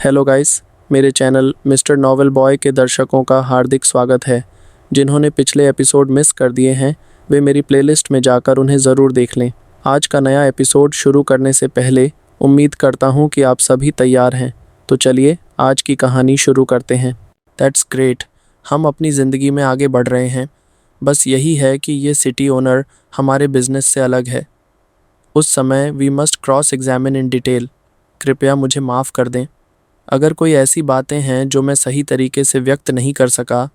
Hello guys, मेरे channel mister novel boy के दर्शकों का हार्दिक स्वागत है। जिन्होंने पिछले एपिसोड मिस कर दिए हैं वे मेरी प्लेलिस्ट में जाकर उन्हें ज़रूर देख लें। आज का नया एपिसोड शुरू करने से पहले उम्मीद करता हूँ कि आप सभी तैयार हैं। तो चलिए आज की कहानी शुरू करते हैं। दैट्स ग्रेट, हम अपनी ज़िंदगी में आगे बढ़ रहे हैं। बस यही है कि ये सिटी ओनर हमारे बिजनेस से अलग है। उस समय we must cross examine in detail. कृपया मुझे माफ़ कर दें। अगर कोई ऐसी बातें हैं जो मैं सही तरीके से व्यक्त नहीं कर सका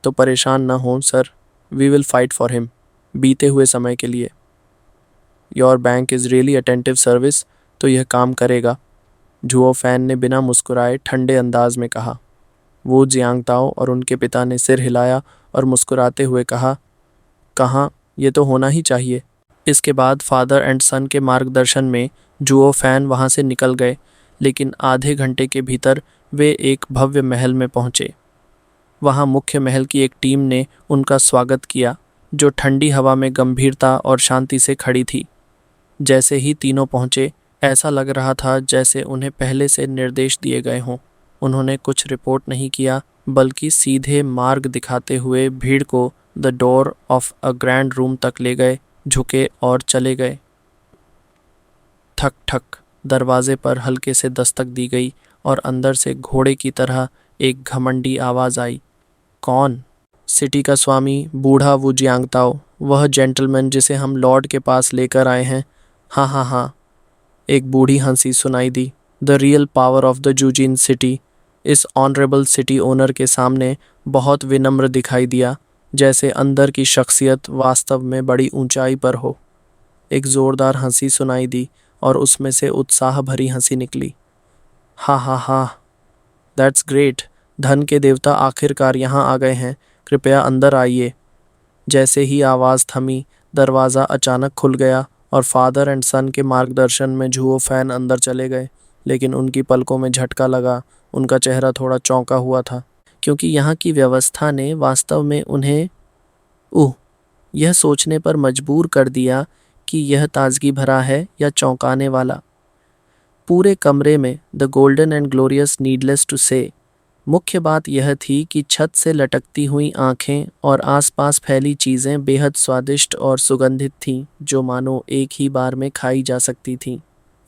तो परेशान ना हों sir. We will fight for him. बीते हुए समय के लिए your bank is really attentive service, तो यह काम करेगा, जुओ फैन ने बिना मुस्कुराए ठंडे अंदाज में कहा। वो जियांगताओ और उनके पिता ने सिर हिलाया और मुस्कुराते हुए कहा, कहाँ, ये तो होना ही चाहिए। इसके बाद फादर एंड सन के मार्गदर्शन में जुओ फैन वहाँ से निकल गए, लेकिन आधे घंटे के भीतर वे एक भव्य महल में पहुँचे। वहाँ मुख्य महल की एक टीम ने उनका स्वागत किया, जो ठंडी हवा में गंभीरता और शांति से खड़ी थी। जैसे ही तीनों पहुँचे, ऐसा लग रहा था जैसे उन्हें पहले से निर्देश दिए गए हों। उन्होंने कुछ रिपोर्ट नहीं किया, बल्कि सीधे मार्ग दिखाते हुए भीड़ को the door of a grand room तक ले गए, झुके और चले गए। ठक ठक, दरवाजे पर हल्के से दस्तक दी गई और अंदर से घोड़े की तरह एक घमंडी आवाज़ आई। कौन? सिटी का स्वामी, बूढ़ा वू जियांगताओ, वह जेंटलमैन जिसे हम लॉर्ड के पास लेकर आए हैं। हाँ हाँ हाँ, एक बूढ़ी हंसी सुनाई दी। The real power of the Juzin city is honourable city owner के सामने बहुत विनम्र दिखाई दिया, जैसे अंदर की शख्सियत वास्तव में बड़ी ऊंचाई पर हो। एक ज़ोरदार हंसी सुनाई दी और उसमें से उत्साह भरी हंसी निकली। हाँ हाँ हाँ, दैट्स ग्रेट, धन के देवता आखिरकार यहाँ आ गए हैं, कृपया अंदर आइए। जैसे ही आवाज़ थमी, दरवाज़ा अचानक खुल गया और फादर एंड सन के मार्गदर्शन में जुओ फैन अंदर चले गए। लेकिन उनकी पलकों में झटका लगा। उनका चेहरा थोड़ा चौंका हुआ था, क्योंकि यहाँ की व्यवस्था ने वास्तव में उन्हें यह सोचने पर मजबूर कर दिया कि यह ताजगी भरा है या चौंकाने वाला। पूरे कमरे में the golden and glorious needless to से मुख्य बात यह थी कि छत से लटकती हुई आंखें और आसपास फैली चीज़ें बेहद स्वादिष्ट और सुगंधित थीं, जो मानो एक ही बार में खाई जा सकती थीं।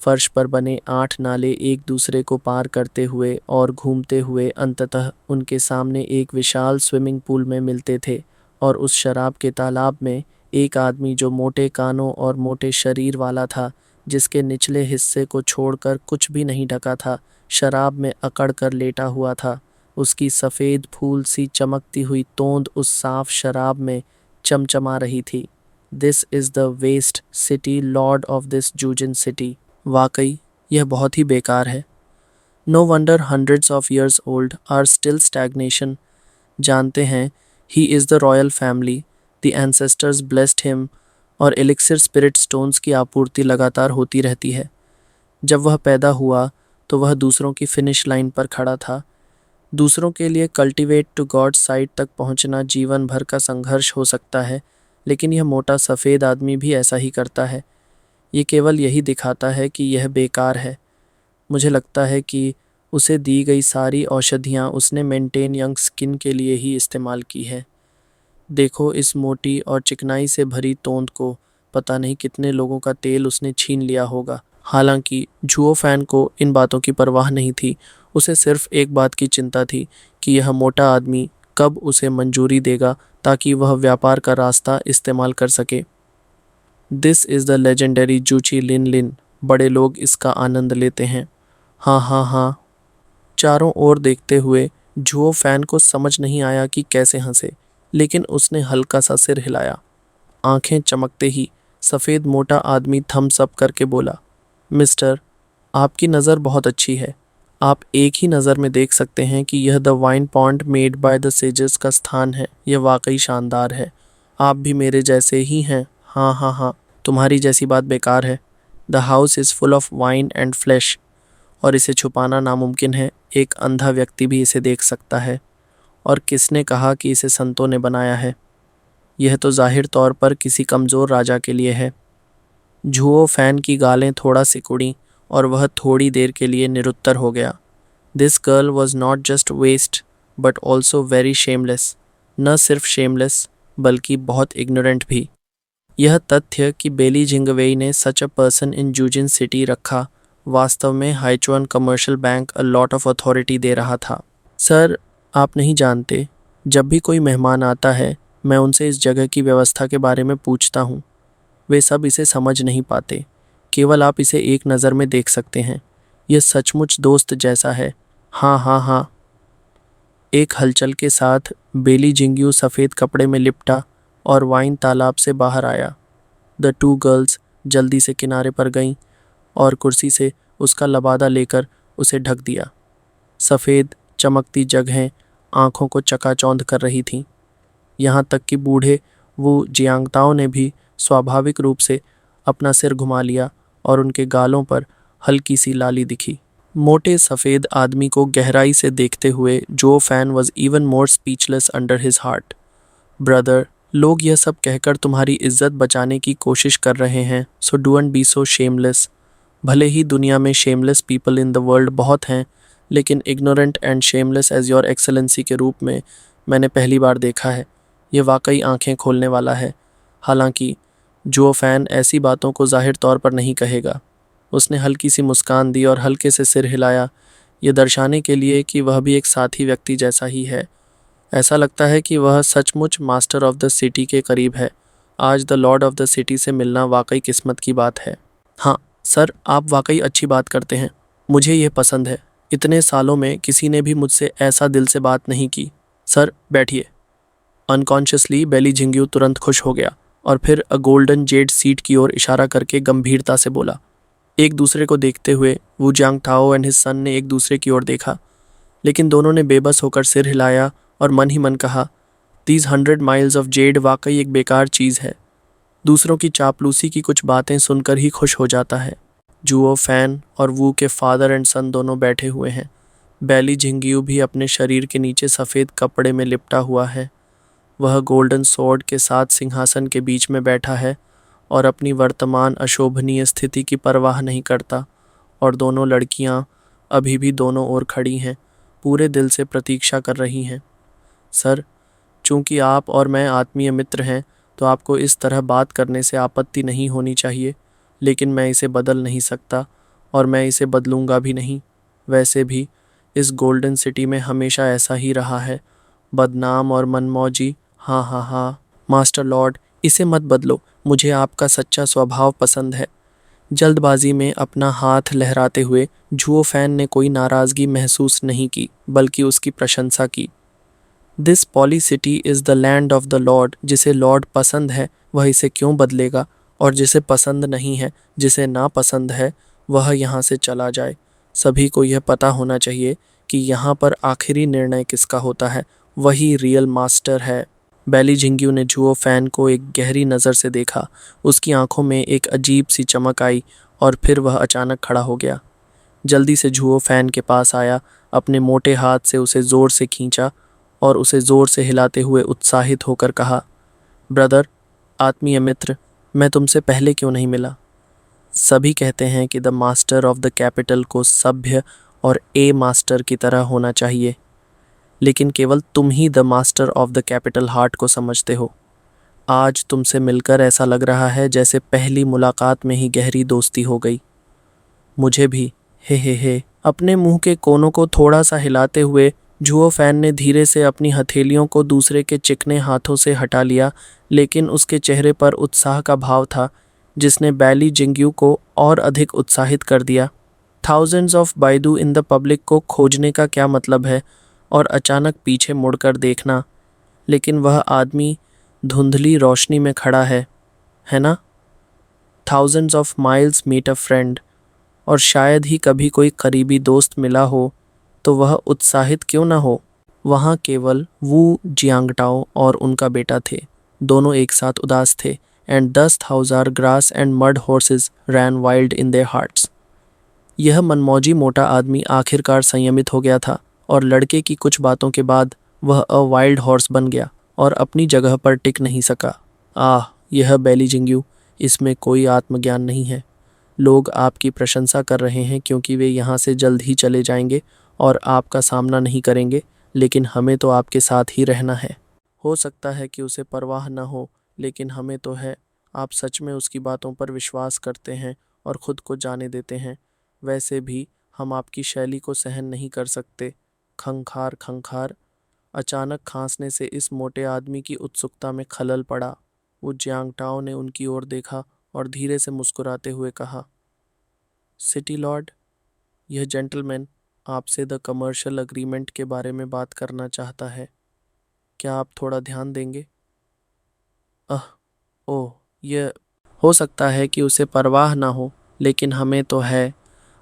फर्श पर बने 8 नाले एक दूसरे को पार करते हुए और घूमते हुए अंततः उनके सामने एक विशाल स्विमिंग पूल में मिलते थे, और उस शराब के तालाब में एक आदमी जो मोटे कानों और मोटे शरीर वाला था, जिसके निचले हिस्से को छोड़कर कुछ भी नहीं ढका था, शराब में अकड़ कर लेटा हुआ था। उसकी सफ़ेद फूल सी चमकती हुई तोंद उस साफ शराब में चमचमा रही थी। This is the waste city, lord of this Juzin city. वाकई यह बहुत ही बेकार है। No wonder hundreds of years old are still stagnation. जानते हैं, he is the royal family, the ancestors blessed him, और एलिक्सिर स्पिरिट स्टोन्स की आपूर्ति लगातार होती रहती है। जब वह पैदा हुआ तो वह दूसरों की फिनिश लाइन पर खड़ा था। दूसरों के लिए कल्टिवेट टू गॉड साइड तक पहुंचना जीवन भर का संघर्ष हो सकता है, लेकिन यह मोटा सफ़ेद आदमी भी ऐसा ही करता है। ये केवल यही दिखाता है कि यह बेकार है। मुझे लगता है कि उसे दी गई सारी औषधियाँ उसने मेंटेन यंग स्किन के लिए ही इस्तेमाल की है। देखो इस मोटी और चिकनाई से भरी तोंद को, पता नहीं कितने लोगों का तेल उसने छीन लिया होगा। हालांकि जुओ फैन को इन बातों की परवाह नहीं थी। उसे सिर्फ एक बात की चिंता थी कि यह मोटा आदमी कब उसे मंजूरी देगा ताकि वह व्यापार का रास्ता इस्तेमाल कर सके। दिस इज़ द लेजेंडरी जूची लिन लिन, बड़े लोग इसका आनंद लेते हैं। हाँ हाँ हाँ। चारों ओर देखते हुए जुओ फैन को समझ नहीं आया कि कैसे हंसे, लेकिन उसने हल्का सा सिर हिलाया। आंखें चमकते ही सफ़ेद मोटा आदमी थम्स अप करके बोला, मिस्टर, आपकी नज़र बहुत अच्छी है। आप एक ही नज़र में देख सकते हैं कि यह the wine pond made by the sages का स्थान है। यह वाकई शानदार है। आप भी मेरे जैसे ही हैं। हाँ हाँ हाँ, तुम्हारी जैसी बात बेकार है। The house is full of wine and flash, और इसे छुपाना नामुमकिन है। एक अंधा व्यक्ति भी इसे देख सकता है। और किसने कहा कि इसे संतों ने बनाया है? यह तो जाहिर तौर पर किसी कमज़ोर राजा के लिए है। जुओ फैन की गालें थोड़ा सिकुड़ीं और वह थोड़ी देर के लिए निरुत्तर हो गया। This girl was not just waste but also very shameless. न सिर्फ शेमलेस बल्कि बहुत इग्नोरेंट भी। यह तथ्य कि बेली जिंगवेई ने सच अ पर्सन इन जूजिन सिटी रखा वास्तव में Haichuan commercial bank a lot of authority दे रहा था। सर, आप नहीं जानते, जब भी कोई मेहमान आता है मैं उनसे इस जगह की व्यवस्था के बारे में पूछता हूँ। वे सब इसे समझ नहीं पाते, केवल आप इसे एक नज़र में देख सकते हैं। यह सचमुच दोस्त जैसा है। हाँ हाँ हाँ। एक हलचल के साथ बेली जिंग्यू सफ़ेद कपड़े में लिपटा और वाइन तालाब से बाहर आया। द टू गर्ल्स जल्दी से किनारे पर गईं और कुर्सी से उसका लबादा लेकर उसे ढक दिया। सफ़ेद चमकती जगहें आंखों को चकाचौंध कर रही थीं। यहाँ तक कि बूढ़े वो जियांगताओ ने भी स्वाभाविक रूप से अपना सिर घुमा लिया और उनके गालों पर हल्की सी लाली दिखी। मोटे सफ़ेद आदमी को गहराई से देखते हुए जो fan was even more speechless under his heart. Brother, लोग यह सब कहकर तुम्हारी इज्जत बचाने की कोशिश कर रहे हैं, so don't be so shameless. भले ही दुनिया में shameless people in the world बहुत हैं, लेकिन ignorant and shameless as your excellency के रूप में मैंने पहली बार देखा है। ये वाकई आंखें खोलने वाला है। हालांकि जो फैन ऐसी बातों को जाहिर तौर पर नहीं कहेगा। उसने हल्की सी मुस्कान दी और हल्के से सिर हिलाया, ये दर्शाने के लिए कि वह भी एक साथी व्यक्ति जैसा ही है। ऐसा लगता है कि वह सचमुच मास्टर ऑफ द सिटी के करीब है। आज the lord of the city से मिलना वाकई किस्मत की बात है। हाँ सर, आप वाकई अच्छी बात करते हैं। मुझे यह पसंद है। इतने सालों में किसी ने भी मुझसे ऐसा दिल से बात नहीं की। सर बैठिए। अनकॉन्शियसली बेली जिंग्यू तुरंत खुश हो गया और फिर अ गोल्डन जेड सीट की ओर इशारा करके गंभीरता से बोला। एक दूसरे को देखते हुए वू जियांगताओ एंड हिज सन ने एक दूसरे की ओर देखा, लेकिन दोनों ने बेबस होकर सिर हिलाया और मन ही मन कहा, दीज 100 माइल्स ऑफ जेड वाकई एक बेकार चीज़ है। दूसरों की चापलूसी की कुछ बातें सुनकर ही खुश हो जाता है। जुओ फैन और वू के फादर एंड सन दोनों बैठे हुए हैं। बेली जिंगियू भी अपने शरीर के नीचे सफ़ेद कपड़े में लिपटा हुआ है। वह गोल्डन स्वॉर्ड के साथ सिंहासन के बीच में बैठा है और अपनी वर्तमान अशोभनीय स्थिति की परवाह नहीं करता। और दोनों लड़कियां अभी भी दोनों ओर खड़ी हैं, पूरे दिल से प्रतीक्षा कर रही हैं। सर, चूंकि आप और मैं आत्मीय मित्र हैं तो आपको इस तरह बात करने से आपत्ति नहीं होनी चाहिए, लेकिन मैं इसे बदल नहीं सकता और मैं इसे बदलूंगा भी नहीं। वैसे भी इस गोल्डन सिटी में हमेशा ऐसा ही रहा है, बदनाम और मनमौजी। हाँ हाँ हाँ। मास्टर लॉर्ड, इसे मत बदलो। मुझे आपका सच्चा स्वभाव पसंद है। जल्दबाजी में अपना हाथ लहराते हुए जुओ फैन ने कोई नाराज़गी महसूस नहीं की, बल्कि उसकी प्रशंसा की। This poly city is the land of the Lord. जिसे लॉर्ड पसंद है वह इसे क्यों बदलेगा, और जिसे पसंद नहीं है, जिसे नापसंद है, वह यहाँ से चला जाए। सभी को यह पता होना चाहिए कि यहाँ पर आखिरी निर्णय किसका होता है, वही रियल मास्टर है। बेली जिंग्यू ने जुओ फैन को एक गहरी नज़र से देखा। उसकी आंखों में एक अजीब सी चमक आई और फिर वह अचानक खड़ा हो गया। जल्दी से जुओ फैन के पास आया, अपने मोटे हाथ से उसे ज़ोर से खींचा और उसे ज़ोर से हिलाते हुए उत्साहित होकर कहा, ब्रदर, आत्मीय मित्र, मैं तुमसे पहले क्यों नहीं मिला? सभी कहते हैं कि the master of the capital को सभ्य और ए मास्टर की तरह होना चाहिए, लेकिन केवल तुम ही the master of the capital heart को समझते हो। आज तुमसे मिलकर ऐसा लग रहा है जैसे पहली मुलाकात में ही गहरी दोस्ती हो गई। मुझे भी। हे। अपने मुंह के कोनों को थोड़ा सा हिलाते हुए जुओ फैन ने धीरे से अपनी हथेलियों को दूसरे के चिकने हाथों से हटा लिया, लेकिन उसके चेहरे पर उत्साह का भाव था जिसने बेली जिंग्यू को और अधिक उत्साहित कर दिया। Thousands of बायदू in the public को खोजने का क्या मतलब है और अचानक पीछे मुड़कर देखना, लेकिन वह आदमी धुंधली रोशनी में खड़ा है ना? Thousands of miles meet a friend, और शायद ही कभी कोई करीबी दोस्त मिला हो, तो वह उत्साहित क्यों ना हो। वहाँ केवल वू जियांगटाओ और उनका बेटा थे। दोनों एक साथ उदास थे, and 10,000 grass and mud horses ran wild in their hearts. यह मनमौजी मोटा आदमी आखिरकार संयमित हो गया था और लड़के की कुछ बातों के बाद वह अ वाइल्ड हॉर्स बन गया और अपनी जगह पर टिक नहीं सका। यह बेली जिंग्यू, इसमें कोई आत्मज्ञान नहीं है। लोग आपकी प्रशंसा कर रहे हैं क्योंकि वे यहाँ से जल्द ही चले जाएंगे और आपका सामना नहीं करेंगे, लेकिन हमें तो आपके साथ ही रहना है। हो सकता है कि उसे परवाह न हो, लेकिन हमें तो है। आप सच में उसकी बातों पर विश्वास करते हैं और खुद को जाने देते हैं। वैसे भी हम आपकी शैली को सहन नहीं कर सकते। खंखार खंखार। अचानक खांसने से इस मोटे आदमी की उत्सुकता में खलल पड़ा। वो जियांगटाओ ने उनकी ओर देखा और धीरे से मुस्कुराते हुए कहा, सिटी लॉर्ड, यह जेंटलमैन आपसे द कमर्शियल अग्रीमेंट के बारे में बात करना चाहता है। क्या आप थोड़ा ध्यान देंगे? अह ओह, यह हो सकता है कि उसे परवाह ना हो, लेकिन हमें तो है।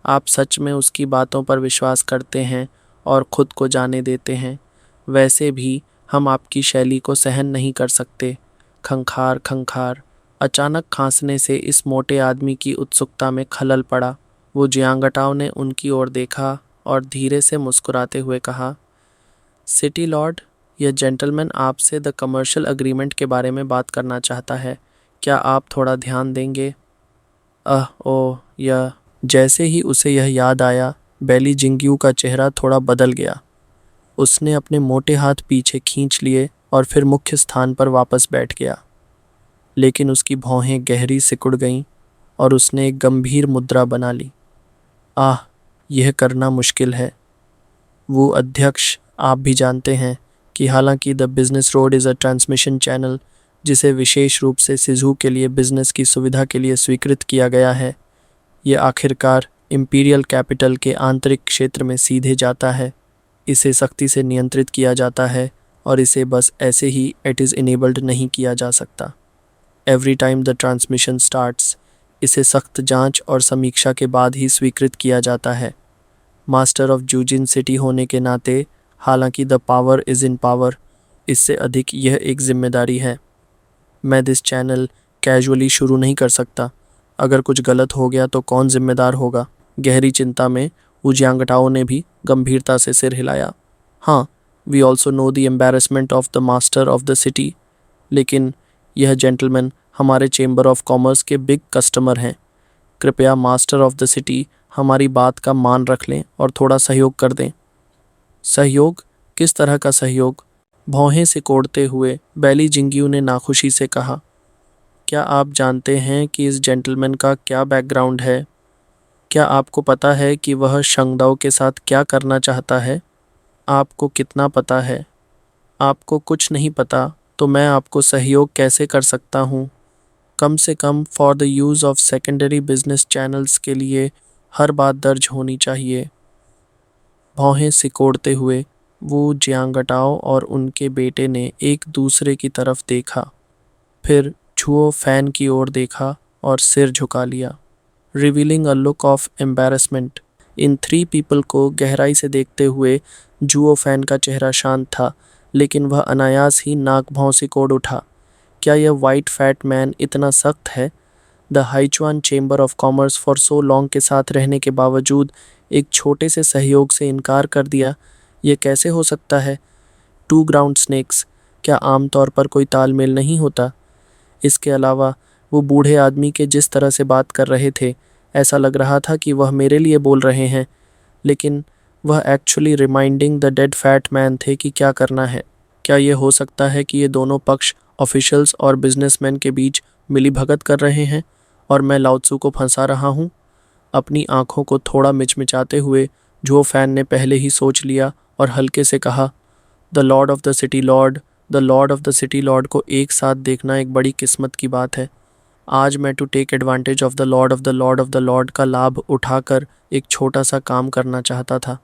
आप सच में उसकी बातों पर विश्वास करते हैं और खुद को जाने देते हैं। वैसे भी हम आपकी शैली को सहन नहीं कर सकते। खंखार खंखार। अचानक खांसने से इस मोटे आदमी की उत्सुकता में खलल पड़ा। वो जियांगटाओ ने उनकी ओर देखा और धीरे से मुस्कुराते हुए कहा, सिटी लॉर्ड, यह जेंटलमैन आपसे द कमर्शियल अग्रीमेंट के बारे में बात करना चाहता है। क्या आप थोड़ा ध्यान देंगे? ओह, यह जैसे ही उसे यह याद आया, बैली जिंगियू का चेहरा थोड़ा बदल गया। उसने अपने मोटे हाथ पीछे खींच लिए और फिर मुख्य स्थान पर वापस बैठ गया। लेकिन उसकी भौहें गहरी सिकुड़ गईं और उसने एक गंभीर मुद्रा बना ली। यह करना मुश्किल है। वो अध्यक्ष, आप भी जानते हैं कि हालांकि the business road is a transmission channel जिसे विशेष रूप से सिजू के लिए बिजनेस की सुविधा के लिए स्वीकृत किया गया है, ये आखिरकार इंपीरियल कैपिटल के आंतरिक क्षेत्र में सीधे जाता है। इसे सख्ती से नियंत्रित किया जाता है और इसे बस ऐसे ही इट इज़ इनेबल्ड नहीं किया जा सकता। Every time the transmission starts, इसे सख्त जांच और समीक्षा के बाद ही स्वीकृत किया जाता है। मास्टर ऑफ जूजिन सिटी होने के नाते, हालांकि the power is in power, इससे अधिक यह एक जिम्मेदारी है। मैं दिस चैनल कैजुअली शुरू नहीं कर सकता। अगर कुछ गलत हो गया तो कौन जिम्मेदार होगा? गहरी चिंता में जियांगटाओ ने भी गंभीरता से सिर हिलाया। हाँ, we also know the embarrassment of the master of the city, लेकिन यह जेंटलमैन हमारे चेंबर ऑफ कॉमर्स के बिग कस्टमर हैं। कृपया मास्टर ऑफ द सिटी हमारी बात का मान रख लें और थोड़ा सहयोग कर दें। सहयोग? किस तरह का सहयोग? भौहें सिकोड़ते हुए बैली जिंगियू ने नाखुशी से कहा, क्या आप जानते हैं कि इस जेंटलमैन का क्या बैकग्राउंड है? क्या आपको पता है कि वह शंगदाओ के साथ क्या करना चाहता है? आपको कितना पता है? आपको कुछ नहीं पता तो मैं आपको सहयोग कैसे कर सकता हूँ? कम से come for the use of secondary business channels के लिए हर बात दर्ज होनी चाहिए। भौहें सिकोड़ते हुए वो जियांगटाओ और उनके बेटे ने एक दूसरे की तरफ देखा, फिर झुओ फैन की ओर देखा और सिर झुका लिया, revealing a look of embarrassment. In three people को गहराई से देखते हुए झुओ फैन का चेहरा शांत था, लेकिन वह अनायास ही नाक भौं सिकोड़ उठा। क्या यह वाइट फैट मैन इतना सख्त है? The Haichuan chamber of commerce for so long के साथ रहने के बावजूद एक छोटे से सहयोग से इनकार कर दिया। ये कैसे हो सकता है? टू ग्राउंड स्नेक्स, क्या आमतौर पर कोई तालमेल नहीं होता? इसके अलावा वो बूढ़े आदमी के जिस तरह से बात कर रहे थे, ऐसा लग रहा था कि वह मेरे लिए बोल रहे हैं, लेकिन वह actually reminding the dead fat man थे कि क्या करना है। क्या ये हो सकता है कि ये दोनों पक्ष ऑफिशियल्स और बिजनेसमैन के बीच मिलीभगत कर रहे हैं और मैं लाओत्सु को फंसा रहा हूँ? अपनी आंखों को थोड़ा मिचमिचाते हुए जो फैन ने पहले ही सोच लिया और हल्के से कहा, the lord of the city Lord, the lord of the city Lord को एक साथ देखना एक बड़ी किस्मत की बात है। आज मैं to take advantage of the lord of the lord of the lord का लाभ उठाकर एक छोटा सा काम करना चाहता था,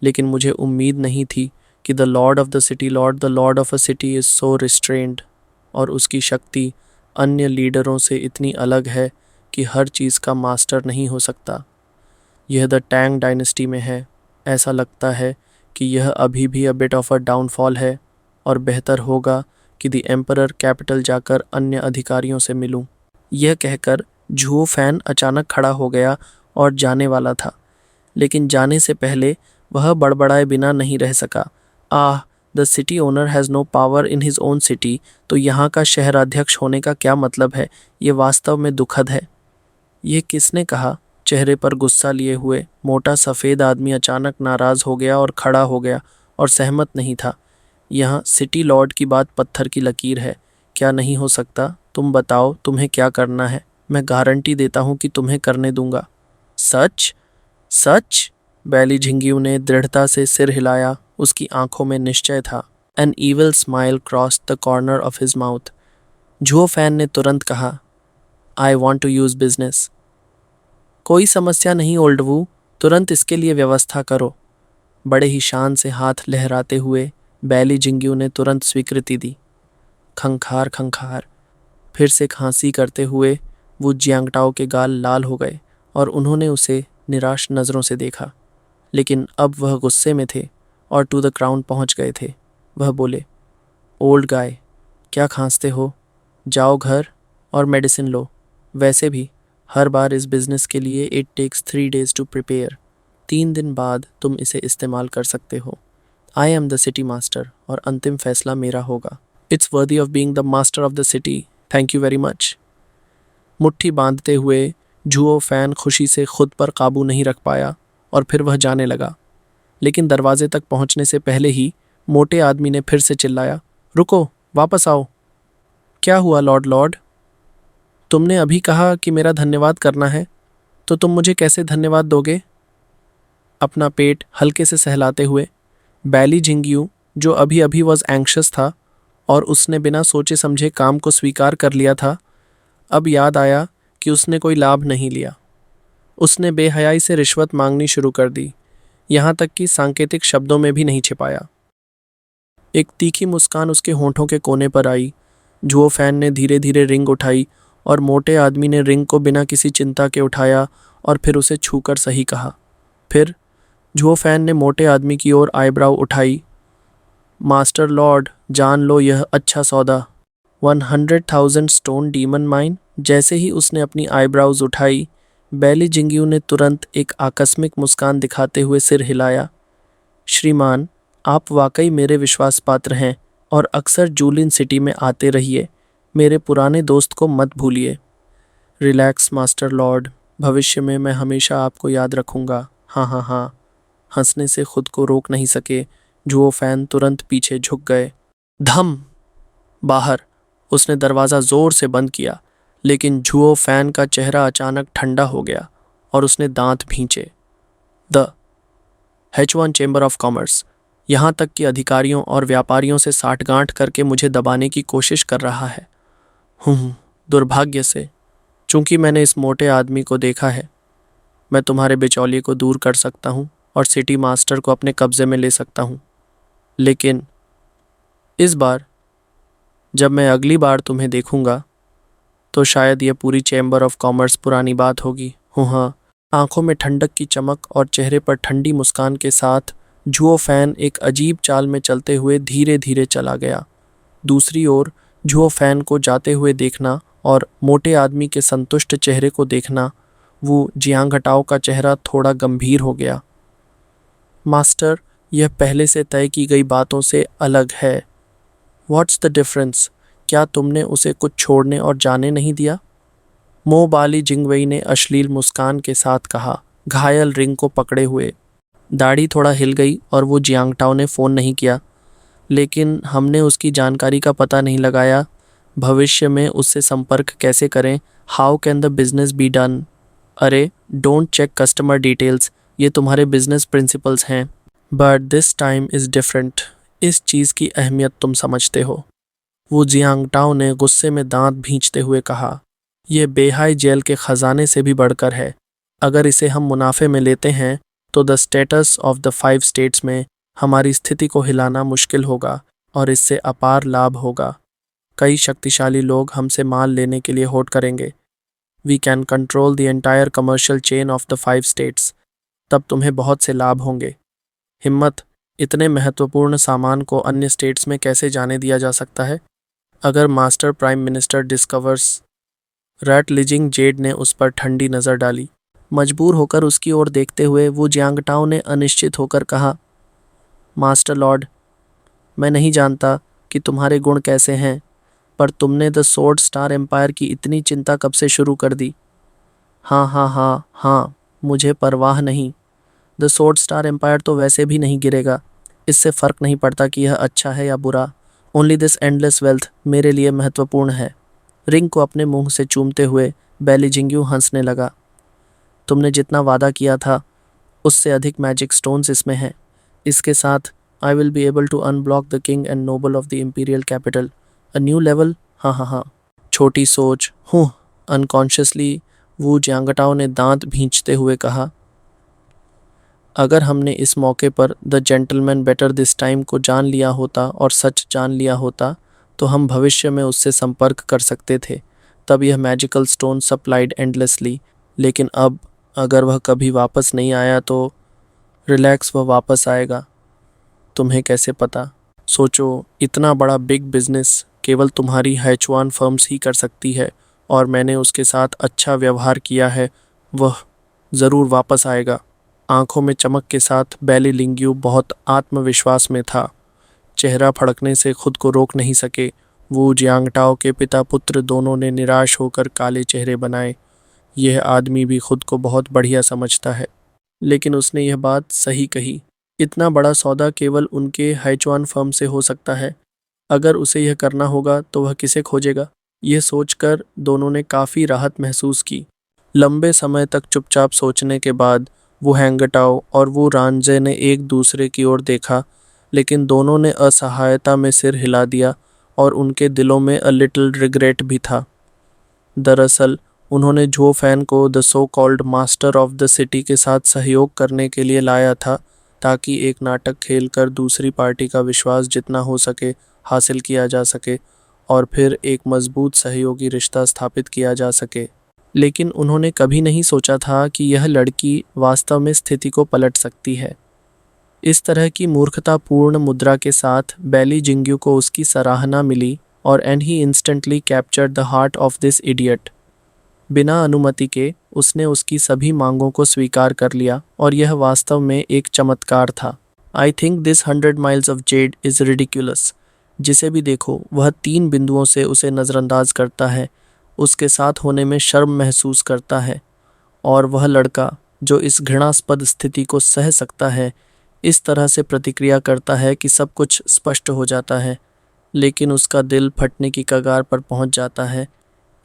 लेकिन मुझे उम्मीद नहीं थी कि the lord of the city Lord, the lord of a city is so restrained, और उसकी शक्ति अन्य लीडरों से इतनी अलग है कि हर चीज़ का मास्टर नहीं हो सकता। यह द टैंग डायनेस्टी में है। ऐसा लगता है कि यह अभी भी a bit of a downfall है और बेहतर होगा कि द एम्परर कैपिटल जाकर अन्य अधिकारियों से मिलूं। यह कहकर झुओ फैन अचानक खड़ा हो गया और जाने वाला था, लेकिन जाने से पहले वह बड़बड़ाए बिना नहीं रह सका। The city owner has no power in his own city, तो यहाँ का शहराध्यक्ष होने का क्या मतलब है? ये वास्तव में दुखद है। ये किसने कहा? चेहरे पर गुस्सा लिए हुए मोटा सफ़ेद आदमी अचानक नाराज़ हो गया और खड़ा हो गया और सहमत नहीं था। यहाँ सिटी लॉर्ड की बात पत्थर की लकीर है। क्या नहीं हो सकता? तुम बताओ तुम्हें क्या करना है। मैं गारंटी देता हूँ कि तुम्हें करने दूंगा। सच? सच? बैली झिंगियू ने दृढ़ता से सिर हिलाया। उसकी आंखों में निश्चय था। An evil smile crossed the corner of his mouth. Zhuo Fan ने तुरंत कहा, I want to use business. कोई समस्या नहीं ओल्ड वू, तुरंत इसके लिए व्यवस्था करो। बड़े ही शान से हाथ लहराते हुए बैली झिंगियू ने तुरंत स्वीकृति दी। खंखार खंखार। फिर से खांसी करते हुए वो जियांगटाओ के गाल लाल हो गए और उन्होंने उसे निराश नज़रों से देखा। लेकिन अब वह गुस्से में थे और टू द क्राउन पहुंच गए थे। वह बोले, ओल्ड गाय, क्या खांसते हो? जाओ घर और मेडिसिन लो। वैसे भी हर बार इस बिज़नेस के लिए it takes 3 days to prepare. 3 दिन बाद तुम इसे इस्तेमाल कर सकते हो। I am the city master और अंतिम फैसला मेरा होगा। It's worthy of being the master of the city. Thank you very much. मुट्ठी बांधते हुए झुओ फैन खुशी से खुद पर काबू नहीं रख पाया और फिर वह जाने लगा। लेकिन दरवाजे तक पहुंचने से पहले ही मोटे आदमी ने फिर से चिल्लाया, रुको, वापस आओ। क्या हुआ लॉर्ड लॉर्ड? तुमने अभी कहा कि मेरा धन्यवाद करना है, तो तुम मुझे कैसे धन्यवाद दोगे? अपना पेट हल्के से सहलाते हुए बैली झिंगियू, जो अभी अभी वॉज एंक्शस था और उसने बिना सोचे समझे काम को स्वीकार कर लिया था, अब याद आया कि उसने कोई लाभ नहीं लिया। उसने बेहयाई से रिश्वत मांगनी शुरू कर दी, यहाँ तक कि सांकेतिक शब्दों में भी नहीं छिपाया। एक तीखी मुस्कान उसके होंठों के कोने पर आई। झुओ फैन ने धीरे धीरे रिंग उठाई और मोटे आदमी ने रिंग को बिना किसी चिंता के उठाया और फिर उसे छूकर सही कहा। फिर झुओ फैन ने मोटे आदमी की ओर आईब्राउ उठाई। मास्टर लॉर्ड, जान लो यह अच्छा सौदा। 100,000 स्टोन डीमन माइन। जैसे ही उसने अपनी आईब्राउज उठाई, बैली झिंगियू ने तुरंत एक आकस्मिक मुस्कान दिखाते हुए सिर हिलाया। श्रीमान, आप वाकई मेरे विश्वास पात्र हैं और अक्सर जूलिन सिटी में आते रहिए। मेरे पुराने दोस्त को मत भूलिए। रिलैक्स मास्टर लॉर्ड, भविष्य में मैं हमेशा आपको याद रखूंगा। हाँ हाँ हाँ। हंसने से खुद को रोक नहीं सके झुओ फैन तुरंत पीछे झुक गए। धम! बाहर। उसने दरवाज़ा ज़ोर से बंद किया, लेकिन झुओ फैन का चेहरा अचानक ठंडा हो गया और उसने दांत भींचे। The H1 chamber of commerce यहाँ तक कि अधिकारियों और व्यापारियों से साठगांठ करके मुझे दबाने की कोशिश कर रहा है। दुर्भाग्य से, चूंकि मैंने इस मोटे आदमी को देखा है, मैं तुम्हारे बिचौलिए को दूर कर सकता हूँ और सिटी मास्टर को अपने कब्जे में ले सकता हूँ। लेकिन इस बार, जब मैं अगली बार तुम्हें देखूंगा, तो शायद यह पूरी चैम्बर ऑफ कॉमर्स पुरानी बात होगी। हाँ। आंखों में ठंडक की चमक और चेहरे पर ठंडी मुस्कान के साथ झुओ फैन एक अजीब चाल में चलते हुए धीरे धीरे चला गया। दूसरी ओर झुओ फैन को जाते हुए देखना और मोटे आदमी के संतुष्ट चेहरे को देखना, वो जियांगटाओ का चेहरा थोड़ा गंभीर हो गया। मास्टर, यह पहले से तय की गई बातों से अलग है। What's the difference? क्या तुमने उसे कुछ छोड़ने और जाने नहीं दिया? मो बाली जिंगवेई ने अश्लील मुस्कान के साथ कहा, घायल रिंग को पकड़े हुए। दाढ़ी थोड़ा हिल गई और वो जियांगटाओ ने फ़ोन नहीं किया, लेकिन हमने उसकी जानकारी का पता नहीं लगाया। भविष्य में उससे संपर्क कैसे करें? How can the business be done? अरे, डोंट चेक कस्टमर डिटेल्स, ये तुम्हारे बिजनेस प्रिंसिपल्स हैं। But this time is different. इस चीज़ की अहमियत तुम समझते हो। वो जियांगटाओ ने गुस्से में दांत भींचते हुए कहा, यह बेहाई जेल के ख़जाने से भी बढ़कर है। अगर इसे हम मुनाफे में लेते हैं तो the status of the 5 states में हमारी स्थिति को हिलाना मुश्किल होगा और इससे अपार लाभ होगा। कई शक्तिशाली लोग हमसे माल लेने के लिए होड़ करेंगे। We can control the entire commercial chain of the 5 states. तब तुम्हें बहुत से लाभ होंगे। हिम्मत, इतने महत्वपूर्ण सामान को अन्य स्टेट्स में कैसे जाने दिया जा सकता है? अगर मास्टर प्राइम मिनिस्टर डिस्कवर्स। रैट लिजिंग जेड ने उस पर ठंडी नज़र डाली। मजबूर होकर उसकी ओर देखते हुए वो जियांगटाओ ने अनिश्चित होकर कहा, मास्टर लॉर्ड, मैं नहीं जानता कि तुम्हारे गुण कैसे हैं, पर तुमने द सोर्ड स्टार एम्पायर की इतनी चिंता कब से शुरू कर दी? हाँ हाँ हाँ हाँ, मुझे परवाह नहीं। द सोर्ड स्टार एम्पायर तो वैसे भी नहीं गिरेगा। इससे फर्क नहीं पड़ता कि यह अच्छा है या बुरा। ओनली दिस एंडलेस वेल्थ मेरे लिए महत्वपूर्ण है। रिंग को अपने मुंह से चूमते हुए बैली जिंग्यू हंसने लगा। तुमने जितना वादा किया था उससे अधिक मैजिक स्टोन्स इसमें हैं। इसके साथ I will be able to unblock the king and noble of the imperial capital. A new level. हाँ हाँ हाँ। छोटी सोच हूँ। अनकॉन्शियसली वो जियांगटाओ ने दांत भींचते हुए कहा, अगर हमने इस मौके पर the gentleman better this time को जान लिया होता और सच जान लिया होता तो हम भविष्य में उससे संपर्क कर सकते थे। तब यह मैजिकल स्टोन सप्लाइड एंडलेसली। लेकिन अब अगर वह कभी वापस नहीं आया तो रिलैक्स, वह वापस आएगा। तुम्हें कैसे पता? सोचो, इतना बड़ा बिग बिजनेस केवल तुम्हारी हैचवान फर्म्स ही कर सकती है और मैंने उसके साथ अच्छा व्यवहार किया है। वह ज़रूर वापस आएगा। आंखों में चमक के साथ बैली लिंग्यू बहुत आत्मविश्वास में था। चेहरा फड़कने से खुद को रोक नहीं सके। वो जियांगटाओ के पिता पुत्र दोनों ने निराश होकर काले चेहरे बनाए। यह आदमी भी खुद को बहुत बढ़िया समझता है। लेकिन उसने यह बात सही कही। इतना बड़ा सौदा केवल उनके हाइचुआन फर्म से हो सकता है। अगर उसे यह करना होगा तो वह किसे खोजेगा? यह सोचकर दोनों ने काफ़ी राहत महसूस की। लंबे समय तक चुपचाप सोचने के बाद वो हैंगटाओ और वो रांझे ने एक दूसरे की ओर देखा, लेकिन दोनों ने असहायता में सिर हिला दिया और उनके दिलों में अ लिटिल रिग्रेट भी था। दरअसल उन्होंने जो फैन को the so called master of the city के साथ सहयोग करने के लिए लाया था, ताकि एक नाटक खेलकर दूसरी पार्टी का विश्वास जितना हो सके हासिल किया जा सके और फिर एक मजबूत सहयोगी रिश्ता स्थापित किया जा सके। लेकिन उन्होंने कभी नहीं सोचा था कि यह लड़की वास्तव में स्थिति को पलट सकती है। इस तरह की मूर्खतापूर्ण मुद्रा के साथ बैली जिंग्यू को उसकी सराहना मिली और and he instantly captured the heart of this idiot. बिना अनुमति के उसने उसकी सभी मांगों को स्वीकार कर लिया और यह वास्तव में एक चमत्कार था। I think this 100 miles of Z is ridiculous. जिसे भी देखो वह 3 बिंदुओं से उसे नज़रअंदाज करता है, उसके साथ होने में शर्म महसूस करता है। और वह लड़का जो इस घृणास्पद स्थिति को सह सकता है, इस तरह से प्रतिक्रिया करता है कि सब कुछ स्पष्ट हो जाता है, लेकिन उसका दिल फटने की कगार पर पहुंच जाता है।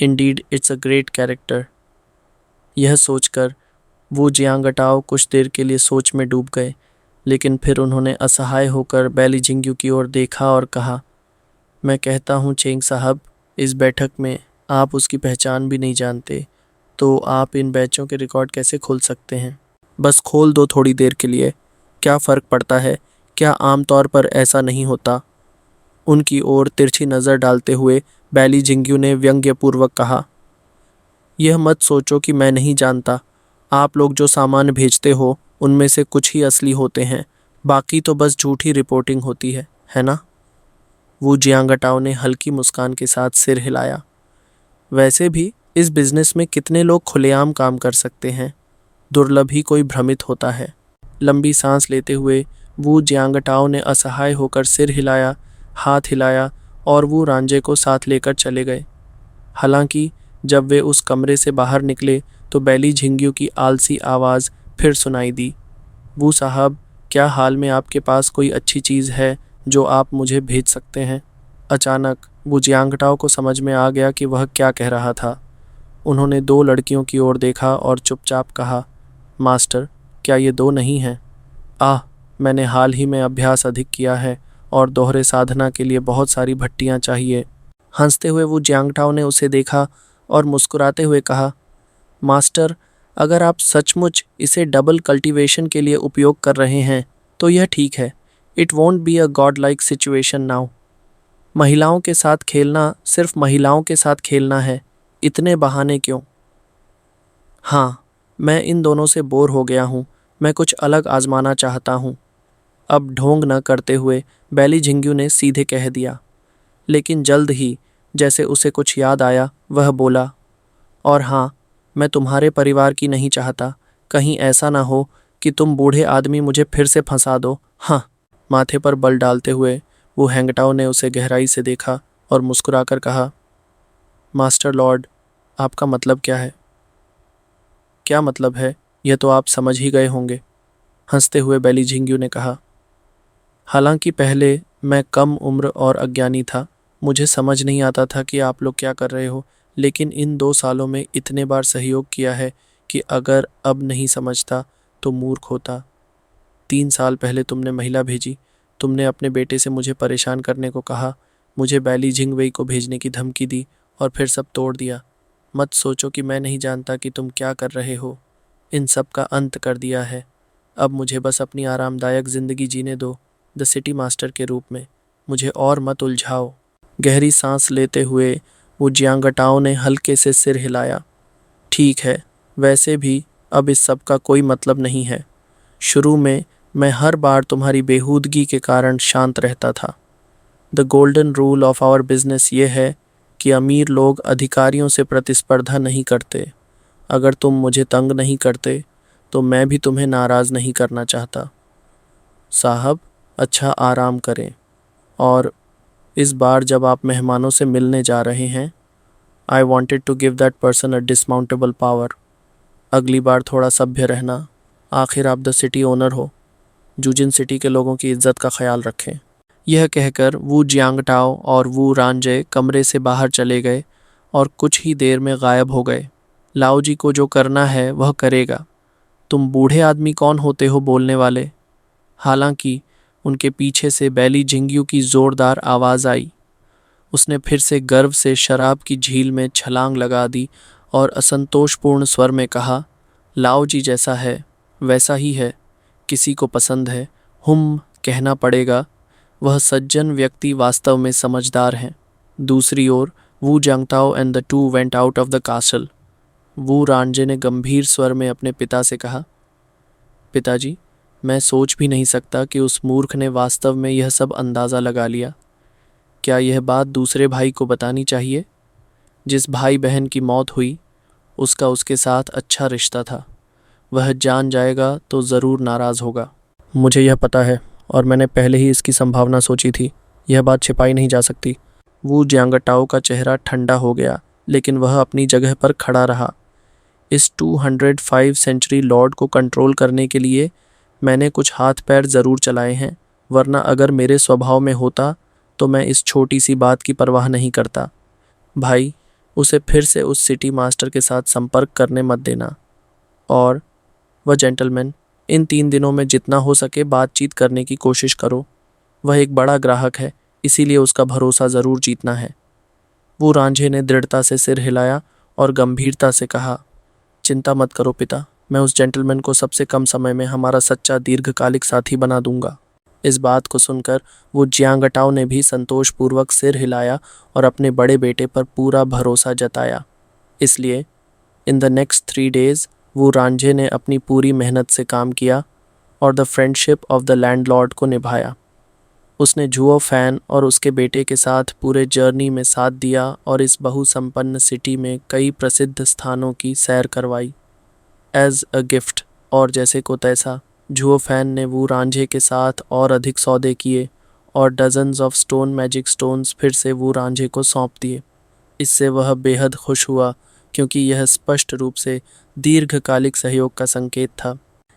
Indeed it's a great character. यह सोचकर वो जियांगटाओ कुछ देर के लिए सोच में डूब गए, लेकिन फिर उन्होंने असहाय होकर बैली जिंग्यू की ओर देखा और कहा, मैं कहता हूँ चेंग साहब, इस बैठक में आप उसकी पहचान भी नहीं जानते, तो आप इन बैचों के रिकॉर्ड कैसे खोल सकते हैं? बस खोल दो थोड़ी देर के लिए, क्या फ़र्क पड़ता है? क्या आमतौर पर ऐसा नहीं होता? उनकी ओर तिरछी नज़र डालते हुए बैली जिंग्यू ने व्यंग्यपूर्वक कहा, यह मत सोचो कि मैं नहीं जानता। आप लोग जो सामान भेजते हो उनमें से कुछ ही असली होते हैं, बाकी तो बस झूठी रिपोर्टिंग होती है ना? वो जियांगटाओ ने हल्की मुस्कान के साथ सिर हिलाया। वैसे भी इस बिजनेस में कितने लोग खुलेआम काम कर सकते हैं, दुर्लभ ही कोई भ्रमित होता है। लंबी सांस लेते हुए वो जियांगटाओ ने असहाय होकर सिर हिलाया, हाथ हिलाया और वो रांझे को साथ लेकर चले गए। हालांकि जब वे उस कमरे से बाहर निकले तो बैली झिंगियों की आलसी आवाज़ फिर सुनाई दी, वो साहब, क्या हाल में आपके पास कोई अच्छी चीज़ है जो आप मुझे भेज सकते हैं? अचानक वो जियांगटाओ को समझ में आ गया कि वह क्या कह रहा था। उन्होंने 2 लड़कियों की ओर देखा और चुपचाप कहा, मास्टर, क्या ये 2 नहीं हैं? मैंने हाल ही में अभ्यास अधिक किया है और दोहरे साधना के लिए बहुत सारी भट्टियाँ चाहिए। हंसते हुए वो जियांगटाओ ने उसे देखा और मुस्कुराते हुए कहा, मास्टर, अगर आप सचमुच इसे डबल कल्टीवेशन के लिए उपयोग कर रहे हैं तो यह ठीक है। It won't be a God like situation now. महिलाओं के साथ खेलना सिर्फ महिलाओं के साथ खेलना है, इतने बहाने क्यों? हाँ, मैं इन दोनों से बोर हो गया हूँ, मैं कुछ अलग आजमाना चाहता हूँ। अब ढोंग न करते हुए बैली झिंग्यू ने सीधे कह दिया। लेकिन जल्द ही जैसे उसे कुछ याद आया वह बोला, और हाँ, मैं तुम्हारे परिवार की नहीं चाहता। कहीं ऐसा ना हो कि तुम बूढ़े आदमी मुझे फिर से फंसा दो। हाँ। माथे पर बल डालते हुए वो हैंगटाओ ने उसे गहराई से देखा और मुस्कुराकर कहा, मास्टर लॉर्ड, आपका मतलब क्या है? क्या मतलब है? यह तो आप समझ ही गए होंगे, हंसते हुए बैली झिंग्यू ने कहा। हालांकि पहले मैं कम उम्र और अज्ञानी था, मुझे समझ नहीं आता था कि आप लोग क्या कर रहे हो, लेकिन इन 2 सालों में इतने बार सहयोग किया है कि अगर अब नहीं समझता तो मूर्ख होता। 3 साल पहले तुमने महिला भेजी, तुमने अपने बेटे से मुझे परेशान करने को कहा, मुझे बैली झिंगवेई को भेजने की धमकी दी और फिर सब तोड़ दिया। मत सोचो कि मैं नहीं जानता कि तुम क्या कर रहे हो। इन सब का अंत कर दिया है। अब मुझे बस अपनी आरामदायक ज़िंदगी जीने दो, द सिटी मास्टर के रूप में। मुझे और मत उलझाओ। गहरी सांस लेते हुए वो जियांगटाओ ने हल्के से सिर हिलाया। ठीक है, वैसे भी अब इस सब का कोई मतलब नहीं है। शुरू में मैं हर बार तुम्हारी बेहूदगी के कारण शांत रहता था। The golden rule of our business ये है कि अमीर लोग अधिकारियों से प्रतिस्पर्धा नहीं करते। अगर तुम मुझे तंग नहीं करते तो मैं भी तुम्हें नाराज़ नहीं करना चाहता। साहब, अच्छा आराम करें। और इस बार जब आप मेहमानों से मिलने जा रहे हैं, I wanted to give that person a dismountable power. अगली बार थोड़ा सभ्य रहना, आखिर आप द सिटी ओनर हो। जूजिन सिटी के लोगों की इज्जत का ख्याल रखें। यह कहकर वू जियांगटाओ और वू रांजे कमरे से बाहर चले गए और कुछ ही देर में गायब हो गए। लाओ जी को जो करना है वह करेगा। तुम बूढ़े आदमी कौन होते हो बोलने वाले? हालांकि उनके पीछे से बैली झिंग्यू की जोरदार आवाज़ आई। उसने फिर से गर्व से शराब की झील में छलांग लगा दी और असंतोषपूर्ण स्वर में कहा, लाओ जी जैसा है वैसा ही है, किसी को पसंद है, कहना पड़ेगा। वह सज्जन व्यक्ति वास्तव में समझदार हैं। दूसरी ओर Wu Jangtao and the two went out of the castle. Wu Ranje ने गंभीर स्वर में अपने पिता से कहा, पिताजी, मैं सोच भी नहीं सकता कि उस मूर्ख ने वास्तव में यह सब अंदाज़ा लगा लिया। क्या यह बात दूसरे भाई को बतानी चाहिए? जिस भाई बहन की मौत हुई उसका उसके साथ अच्छा रिश्ता था। वह जान जाएगा तो ज़रूर नाराज़ होगा। मुझे यह पता है और मैंने पहले ही इसकी संभावना सोची थी। यह बात छिपाई नहीं जा सकती। वू जियांगटाओ का चेहरा ठंडा हो गया, लेकिन वह अपनी जगह पर खड़ा रहा। इस 205 सेंचुरी लॉर्ड को कंट्रोल करने के लिए मैंने कुछ हाथ पैर ज़रूर चलाए हैं, वरना अगर मेरे स्वभाव में होता तो मैं इस छोटी सी बात की परवाह नहीं करता। भाई, उसे फिर से उस सिटी मास्टर के साथ संपर्क करने मत देना। और वह जेंटलमैन, इन 3 दिनों में जितना हो सके बातचीत करने की कोशिश करो। वह एक बड़ा ग्राहक है, इसीलिए उसका भरोसा ज़रूर जीतना है। वो रांझे ने दृढ़ता से सिर हिलाया और गंभीरता से कहा, चिंता मत करो पिता, मैं उस जेंटलमैन को सबसे कम समय में हमारा सच्चा दीर्घकालिक साथी बना दूंगा। इस बात को सुनकर वो जियांगटाओ ने भी संतोषपूर्वक सिर हिलाया और अपने बड़े बेटे पर पूरा भरोसा जताया। इसलिए इन द नेक्स्ट 3 डेज़ वो रांझे ने अपनी पूरी मेहनत से काम किया और the friendship of the landlord को निभाया। उसने जुओ फैन और उसके बेटे के साथ पूरे जर्नी में साथ दिया और इस बहुसंपन्न सिटी में कई प्रसिद्ध स्थानों की सैर करवाई एज अ गिफ्ट। और जैसे को तैसा जुओ फैन ने वो रांझे के साथ और अधिक सौदे किए और dozens of stone magic stones फिर से वो रांझे को सौंप दिए। इससे वह बेहद खुश हुआ, क्योंकि यह स्पष्ट रूप से दीर्घकालिक सहयोग का संकेत था।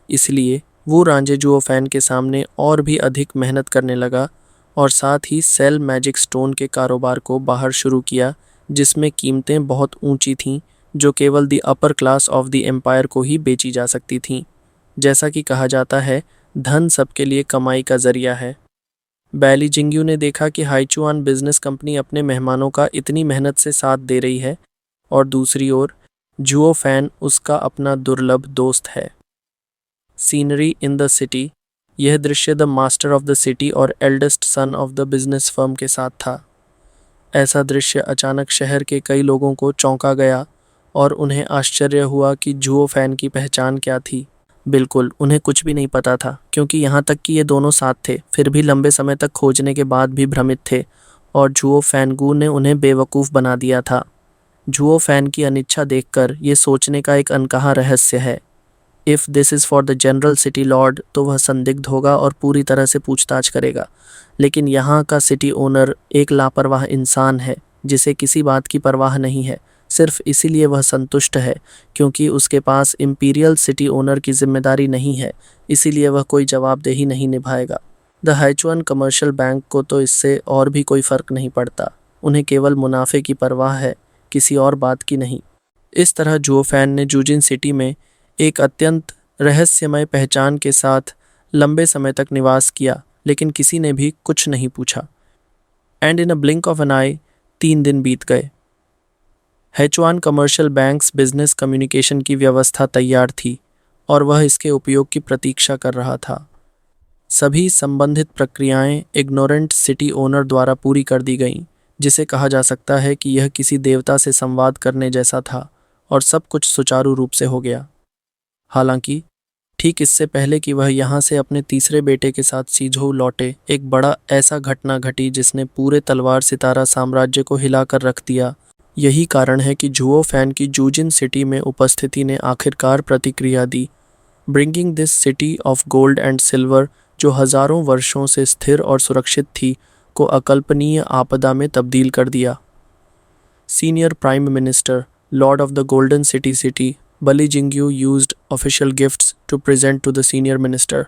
इसलिए वो रांझे जुओ फैन के सामने और भी अधिक मेहनत करने लगा और साथ ही सेल मैजिक स्टोन के कारोबार को बाहर शुरू किया, जिसमें कीमतें बहुत ऊंची थीं, जो केवल the upper class of the empire को ही बेची जा सकती थीं। जैसा कि कहा जाता है, धन सबके लिए कमाई का जरिया है। बैली जिंग्यू ने देखा कि हाइचुआन बिजनेस कंपनी अपने मेहमानों का इतनी मेहनत से साथ दे रही है और दूसरी ओर जुओ फैन उसका अपना दुर्लभ दोस्त है। Scenery in the city. यह दृश्य the master of the city और eldest son of the business firm के साथ था। ऐसा दृश्य अचानक शहर के कई लोगों को चौंका गया और उन्हें आश्चर्य हुआ कि जुओ फैन की पहचान क्या थी। बिल्कुल, उन्हें कुछ भी नहीं पता था, क्योंकि यहाँ तक कि ये दोनों साथ थे, फिर भी लंबे समय तक खोजने के बाद भी भ्रमित थे और जुओ फैनगू ने उन्हें बेवकूफ़ बना दिया था। जुओ फैन की अनिच्छा देखकर ये सोचने का एक अनकहा रहस्य है, if this is for the general city Lord, तो वह संदिग्ध होगा और पूरी तरह से पूछताछ करेगा। लेकिन यहाँ का सिटी ओनर एक लापरवाह इंसान है जिसे किसी बात की परवाह नहीं है, सिर्फ इसीलिए वह संतुष्ट है क्योंकि उसके पास इंपीरियल सिटी ओनर की जिम्मेदारी नहीं है, इसीलिए वह कोई जवाबदेही नहीं निभाएगा। द हाइचुअन कमर्शियल बैंक को तो इससे और भी कोई फर्क नहीं पड़ता। उन्हें केवल मुनाफे की परवाह है, किसी और बात की नहीं। इस तरह जुओ फैन ने जूजिन सिटी में एक अत्यंत रहस्यमय पहचान के साथ लंबे समय तक निवास किया, लेकिन किसी ने भी कुछ नहीं पूछा। And in a blink of an eye 3 दिन बीत गए। Haichuan commercial banks business communication की व्यवस्था तैयार थी और वह इसके उपयोग की प्रतीक्षा कर रहा था। सभी संबंधित प्रक्रियाएं इग्नोरेंट सिटी ओनर द्वारा पूरी कर दी गईं, जिसे कहा जा सकता है कि यह किसी देवता से संवाद करने जैसा था, और सब कुछ सुचारू रूप से हो गया। हालांकि ठीक इससे पहले कि वह यहाँ से अपने तीसरे बेटे के साथ सीझोउ लौटे, एक बड़ा ऐसा घटना घटी जिसने पूरे तलवार सितारा साम्राज्य को हिलाकर रख दिया। यही कारण है कि जुओ फैन की जूजिन सिटी में उपस्थिति ने आखिरकार प्रतिक्रिया दी, bringing this city of gold and silver, जो हजारों वर्षों से स्थिर और सुरक्षित थी, को अकल्पनीय आपदा में तब्दील कर दिया। Senior prime minister, lord of the golden city बली Jingyu used official gifts to present to the senior minister.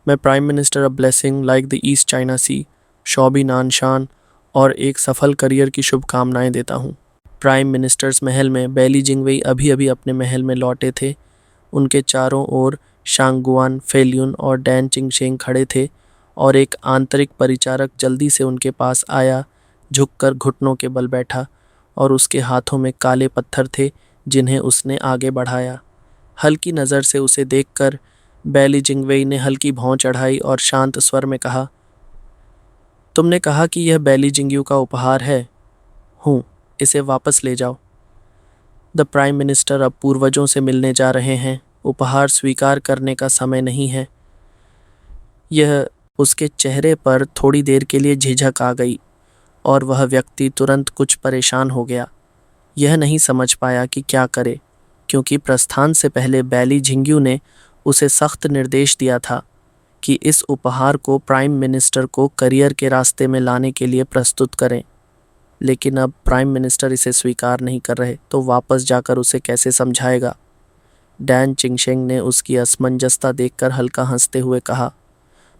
मैं prime minister a blessing like the East China Sea, Shoubi Nanshan और एक सफल करियर की शुभकामनाएं देता हूँ। प्राइम मिनिस्टर्स महल में बैली जिंगवेई अभी अभी अपने महल में लौटे थे। उनके चारों ओर शांगगुआन, फेलियुन और डैन चिंगशेंग खड़े थे और एक आंतरिक परिचारक जल्दी से उनके पास आया, झुककर घुटनों के बल बैठा और उसके हाथों में काले पत्थर थे जिन्हें उसने आगे बढ़ाया। हल्की नज़र से उसे देखकर बैली जिंगवेई ने हल्की भौं चढ़ाई और शांत स्वर में कहा, तुमने कहा कि यह बैली जिंग्यू का उपहार है। हूँ, इसे वापस ले जाओ। द प्राइम मिनिस्टर अब पूर्वजों से मिलने जा रहे हैं, उपहार स्वीकार करने का समय नहीं है। यह उसके चेहरे पर थोड़ी देर के लिए झिझक आ गई और वह व्यक्ति तुरंत कुछ परेशान हो गया। यह नहीं समझ पाया कि क्या करे, क्योंकि प्रस्थान से पहले बैली जिंग्यू ने उसे सख्त निर्देश दिया था कि इस उपहार को प्राइम मिनिस्टर को करियर के रास्ते में लाने के लिए प्रस्तुत करें। लेकिन अब प्राइम मिनिस्टर इसे स्वीकार नहीं कर रहे, तो वापस जाकर उसे कैसे समझाएगा। डैन चिंगशेंग ने उसकी असमंजसता देखकर हल्का हंसते हुए कहा,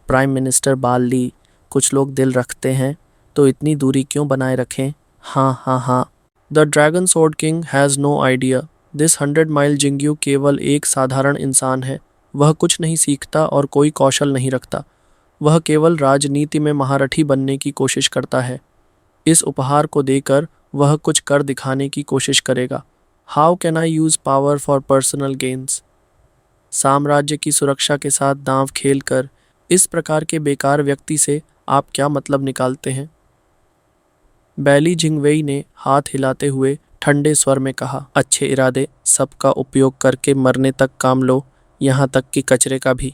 प्राइम मिनिस्टर बाल ली, कुछ लोग दिल रखते हैं तो इतनी दूरी क्यों बनाए रखें। हाँ। The dragon sword king has no idea this 100 mile Jingyu केवल एक साधारण इंसान है। वह कुछ नहीं सीखता और कोई कौशल नहीं रखता। वह केवल राजनीति में महारथी बनने की कोशिश करता है। इस उपहार को देकर वह कुछ कर दिखाने की कोशिश करेगा। How can I use power for personal gains. साम्राज्य की सुरक्षा के साथ दांव खेलकर इस प्रकार के बेकार व्यक्ति से आप क्या मतलब निकालते हैं। बैली जिंगवेई ने हाथ हिलाते हुए ठंडे स्वर में कहा, अच्छे इरादे सबका उपयोग करके मरने तक काम लो, यहाँ तक कि कचरे का भी।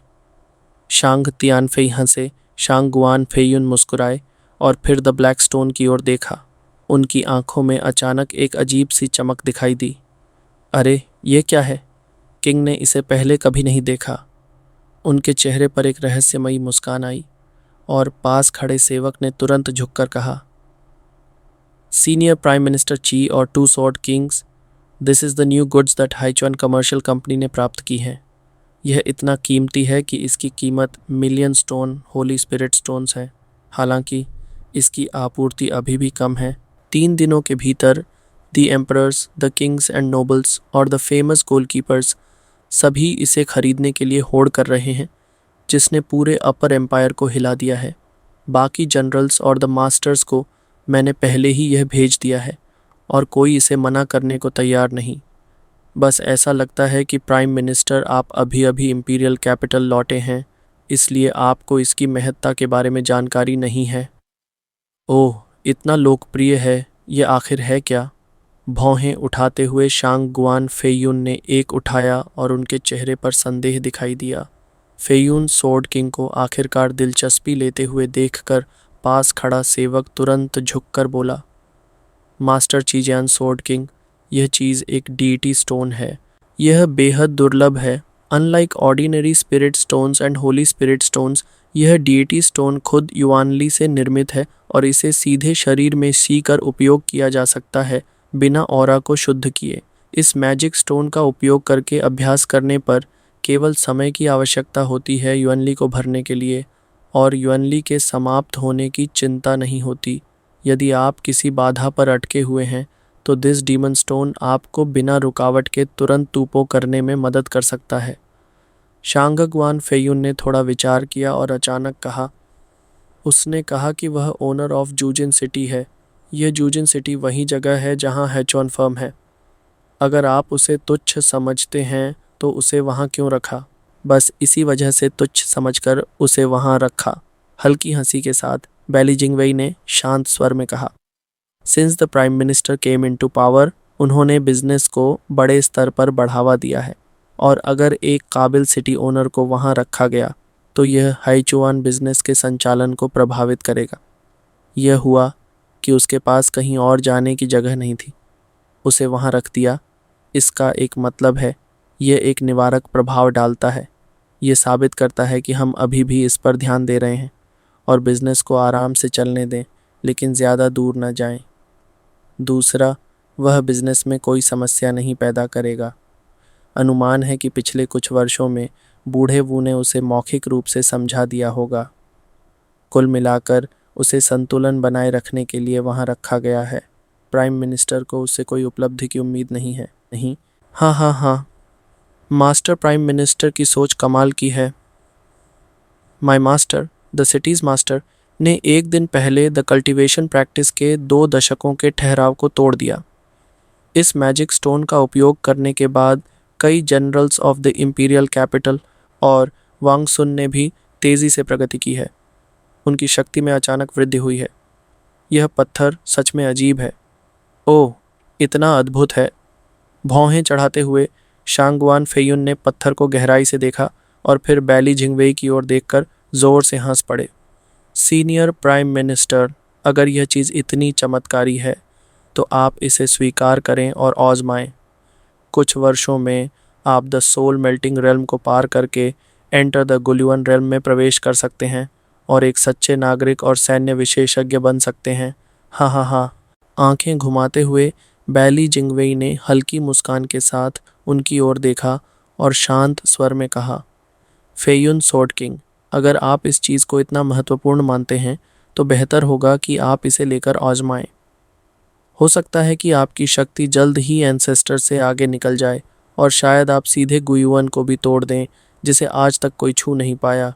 शांग तियानफेई हंसे, शांगगुआन फेयुन मुस्कुराए और फिर द ब्लैक स्टोन की ओर देखा। उनकी आंखों में अचानक एक अजीब सी चमक दिखाई दी। अरे ये क्या है? किंग ने इसे पहले कभी नहीं देखा। उनके चेहरे पर एक रहस्यमयी मुस्कान आई और पास खड़े सेवक ने तुरंत झुककर कहा, सीनियर प्राइम मिनिस्टर ची और 2 sword kings, this is the new goods that Haichuan commercial company ने प्राप्त की हैं। यह इतना कीमती है कि इसकी कीमत million stone Holi spirit stones है। हालांकि इसकी आपूर्ति अभी भी कम है। 3 दिनों के भीतर the emperors, the Kings and nobles और द फेमस गोलकीपर्स सभी इसे खरीदने के लिए होड़ कर रहे हैं, जिसने पूरे अपर एम्पायर को हिला दिया है। बाकी जनरल्स और द मास्टर्स को मैंने पहले ही यह भेज दिया है और कोई इसे मना करने को तैयार नहीं। बस ऐसा लगता है कि प्राइम मिनिस्टर आप अभी अभी इंपीरियल कैपिटल लौटे हैं, इसलिए आपको इसकी महत्ता के बारे में जानकारी नहीं है। ओह, इतना लोकप्रिय है, ये आखिर है क्या? भौहें उठाते हुए शांगगुआन फेयुन ने एक उठाया और उनके चेहरे पर संदेह दिखाई दिया। फेयुन सोर्ड किंग को आखिरकार दिलचस्पी लेते हुए देखकर पास खड़ा सेवक तुरंत झुककर बोला, मास्टर चीजियान सोर्ड किंग, यह चीज़ एक डीटी स्टोन है। यह बेहद दुर्लभ है। Unlike ordinary spirit stones and Holi spirit stones, यह डीटी स्टोन खुद युआनली से निर्मित है और इसे सीधे शरीर में सी कर उपयोग किया जा सकता है, बिना ऑरा को शुद्ध किए। इस मैजिक स्टोन का उपयोग करके अभ्यास करने पर केवल समय की आवश्यकता होती है युएनली को भरने के लिए, और युएनली के समाप्त होने की चिंता नहीं होती। यदि आप किसी बाधा पर अटके हुए हैं तो दिस डीमन स्टोन आपको बिना रुकावट के तुरंत तूपो करने में मदद कर सकता है। शांगगवान फेयुन ने थोड़ा विचार किया और अचानक कहा। उसने कहा कि वह ओनर ऑफ जूजिन सिटी है। यह जूजिन सिटी वही जगह है जहां हैचॉन फर्म है। अगर आप उसे तुच्छ समझते हैं तो उसे वहां क्यों रखा? बस इसी वजह से तुच्छ समझकर उसे वहां रखा। हल्की हंसी के साथ बैली जिंगवेई ने शांत स्वर में कहा। Since the prime minister came into power, उन्होंने बिजनेस को बड़े स्तर पर बढ़ावा दिया है, और अगर एक काबिल सिटी ओनर को वहां रखा गया तो यह हाइचुआन बिजनेस के संचालन को प्रभावित करेगा। यह हुआ कि उसके पास कहीं और जाने की जगह नहीं थी। उसे वहां रख दिया। इसका एक मतलब है, यह एक निवारक प्रभाव डालता है। यह साबित करता है कि हम अभी भी इस पर ध्यान दे रहे हैं और बिजनेस को आराम से चलने दें, लेकिन ज़्यादा दूर न जाएं। दूसरा, वह बिजनेस में कोई समस्या नहीं पैदा करेगा। अनुमान है कि पिछले कुछ वर्षों में बूढ़े वू ने उसे मौखिक रूप से समझा दिया होगा। कुल मिलाकर उसे संतुलन बनाए रखने के लिए वहां रखा गया है। प्राइम मिनिस्टर को उससे कोई उपलब्धि की उम्मीद नहीं है। नहीं, हाँ हाँ हाँ, मास्टर प्राइम मिनिस्टर की सोच कमाल की है। My master, the cities master, ने एक दिन पहले द कल्टीवेशन प्रैक्टिस के 2 दशकों के ठहराव को तोड़ दिया। इस मैजिक स्टोन का उपयोग करने के बाद कई generals of the imperial capital और वांग सुन ने भी तेज़ी से प्रगति की है। उनकी शक्ति में अचानक वृद्धि हुई है। यह पत्थर सच में अजीब है। ओह, इतना अद्भुत है। भौहें चढ़ाते हुए शांगवान फेयुन ने पत्थर को गहराई से देखा और फिर बैली जिंगवेई की ओर देखकर जोर से हंस पड़े। सीनियर प्राइम मिनिस्टर, अगर यह चीज़ इतनी चमत्कारी है तो आप इसे स्वीकार करें और आजमाएं। कुछ वर्षों में आप द सोल मेल्टिंग रेल्म को पार करके एंटर द गुलियन रेल्म में प्रवेश कर सकते हैं और एक सच्चे नागरिक और सैन्य विशेषज्ञ बन सकते हैं। हाँ हाँ हाँ। आंखें घुमाते हुए बैली जिंगवेई ने हल्की मुस्कान के साथ उनकी ओर देखा और शांत स्वर में कहा, फेयुन सोर्ड किंग, अगर आप इस चीज़ को इतना महत्वपूर्ण मानते हैं तो बेहतर होगा कि आप इसे लेकर आजमाएं। हो सकता है कि आपकी शक्ति जल्द ही एंसेस्टर से आगे निकल जाए और शायद आप सीधे गुयुअन को भी तोड़ दें जिसे आज तक कोई छू नहीं पाया।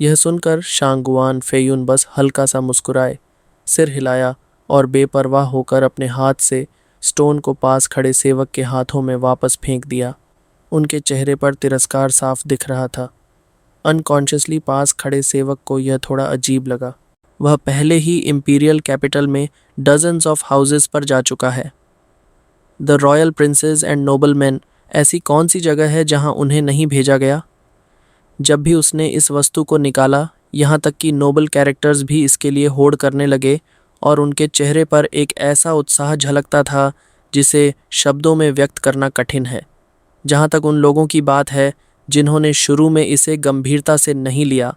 यह सुनकर शांगुआन फेयुन बस हल्का सा मुस्कुराए, सिर हिलाया और बेपरवाह होकर अपने हाथ से स्टोन को पास खड़े सेवक के हाथों में वापस फेंक दिया। उनके चेहरे पर तिरस्कार साफ दिख रहा था। अनकॉन्शियसली पास खड़े सेवक को यह थोड़ा अजीब लगा। वह पहले ही इंपीरियल कैपिटल में डजन्स ऑफ हाउसेस पर जा चुका है। The royal princess and noble man, ऐसी कौन सी जगह है जहां उन्हें नहीं भेजा गया? जब भी उसने इस वस्तु को निकाला, यहाँ तक कि नोबल कैरेक्टर्स भी इसके लिए होड़ करने लगे और उनके चेहरे पर एक ऐसा उत्साह झलकता था जिसे शब्दों में व्यक्त करना कठिन है। जहाँ तक उन लोगों की बात है जिन्होंने शुरू में इसे गंभीरता से नहीं लिया,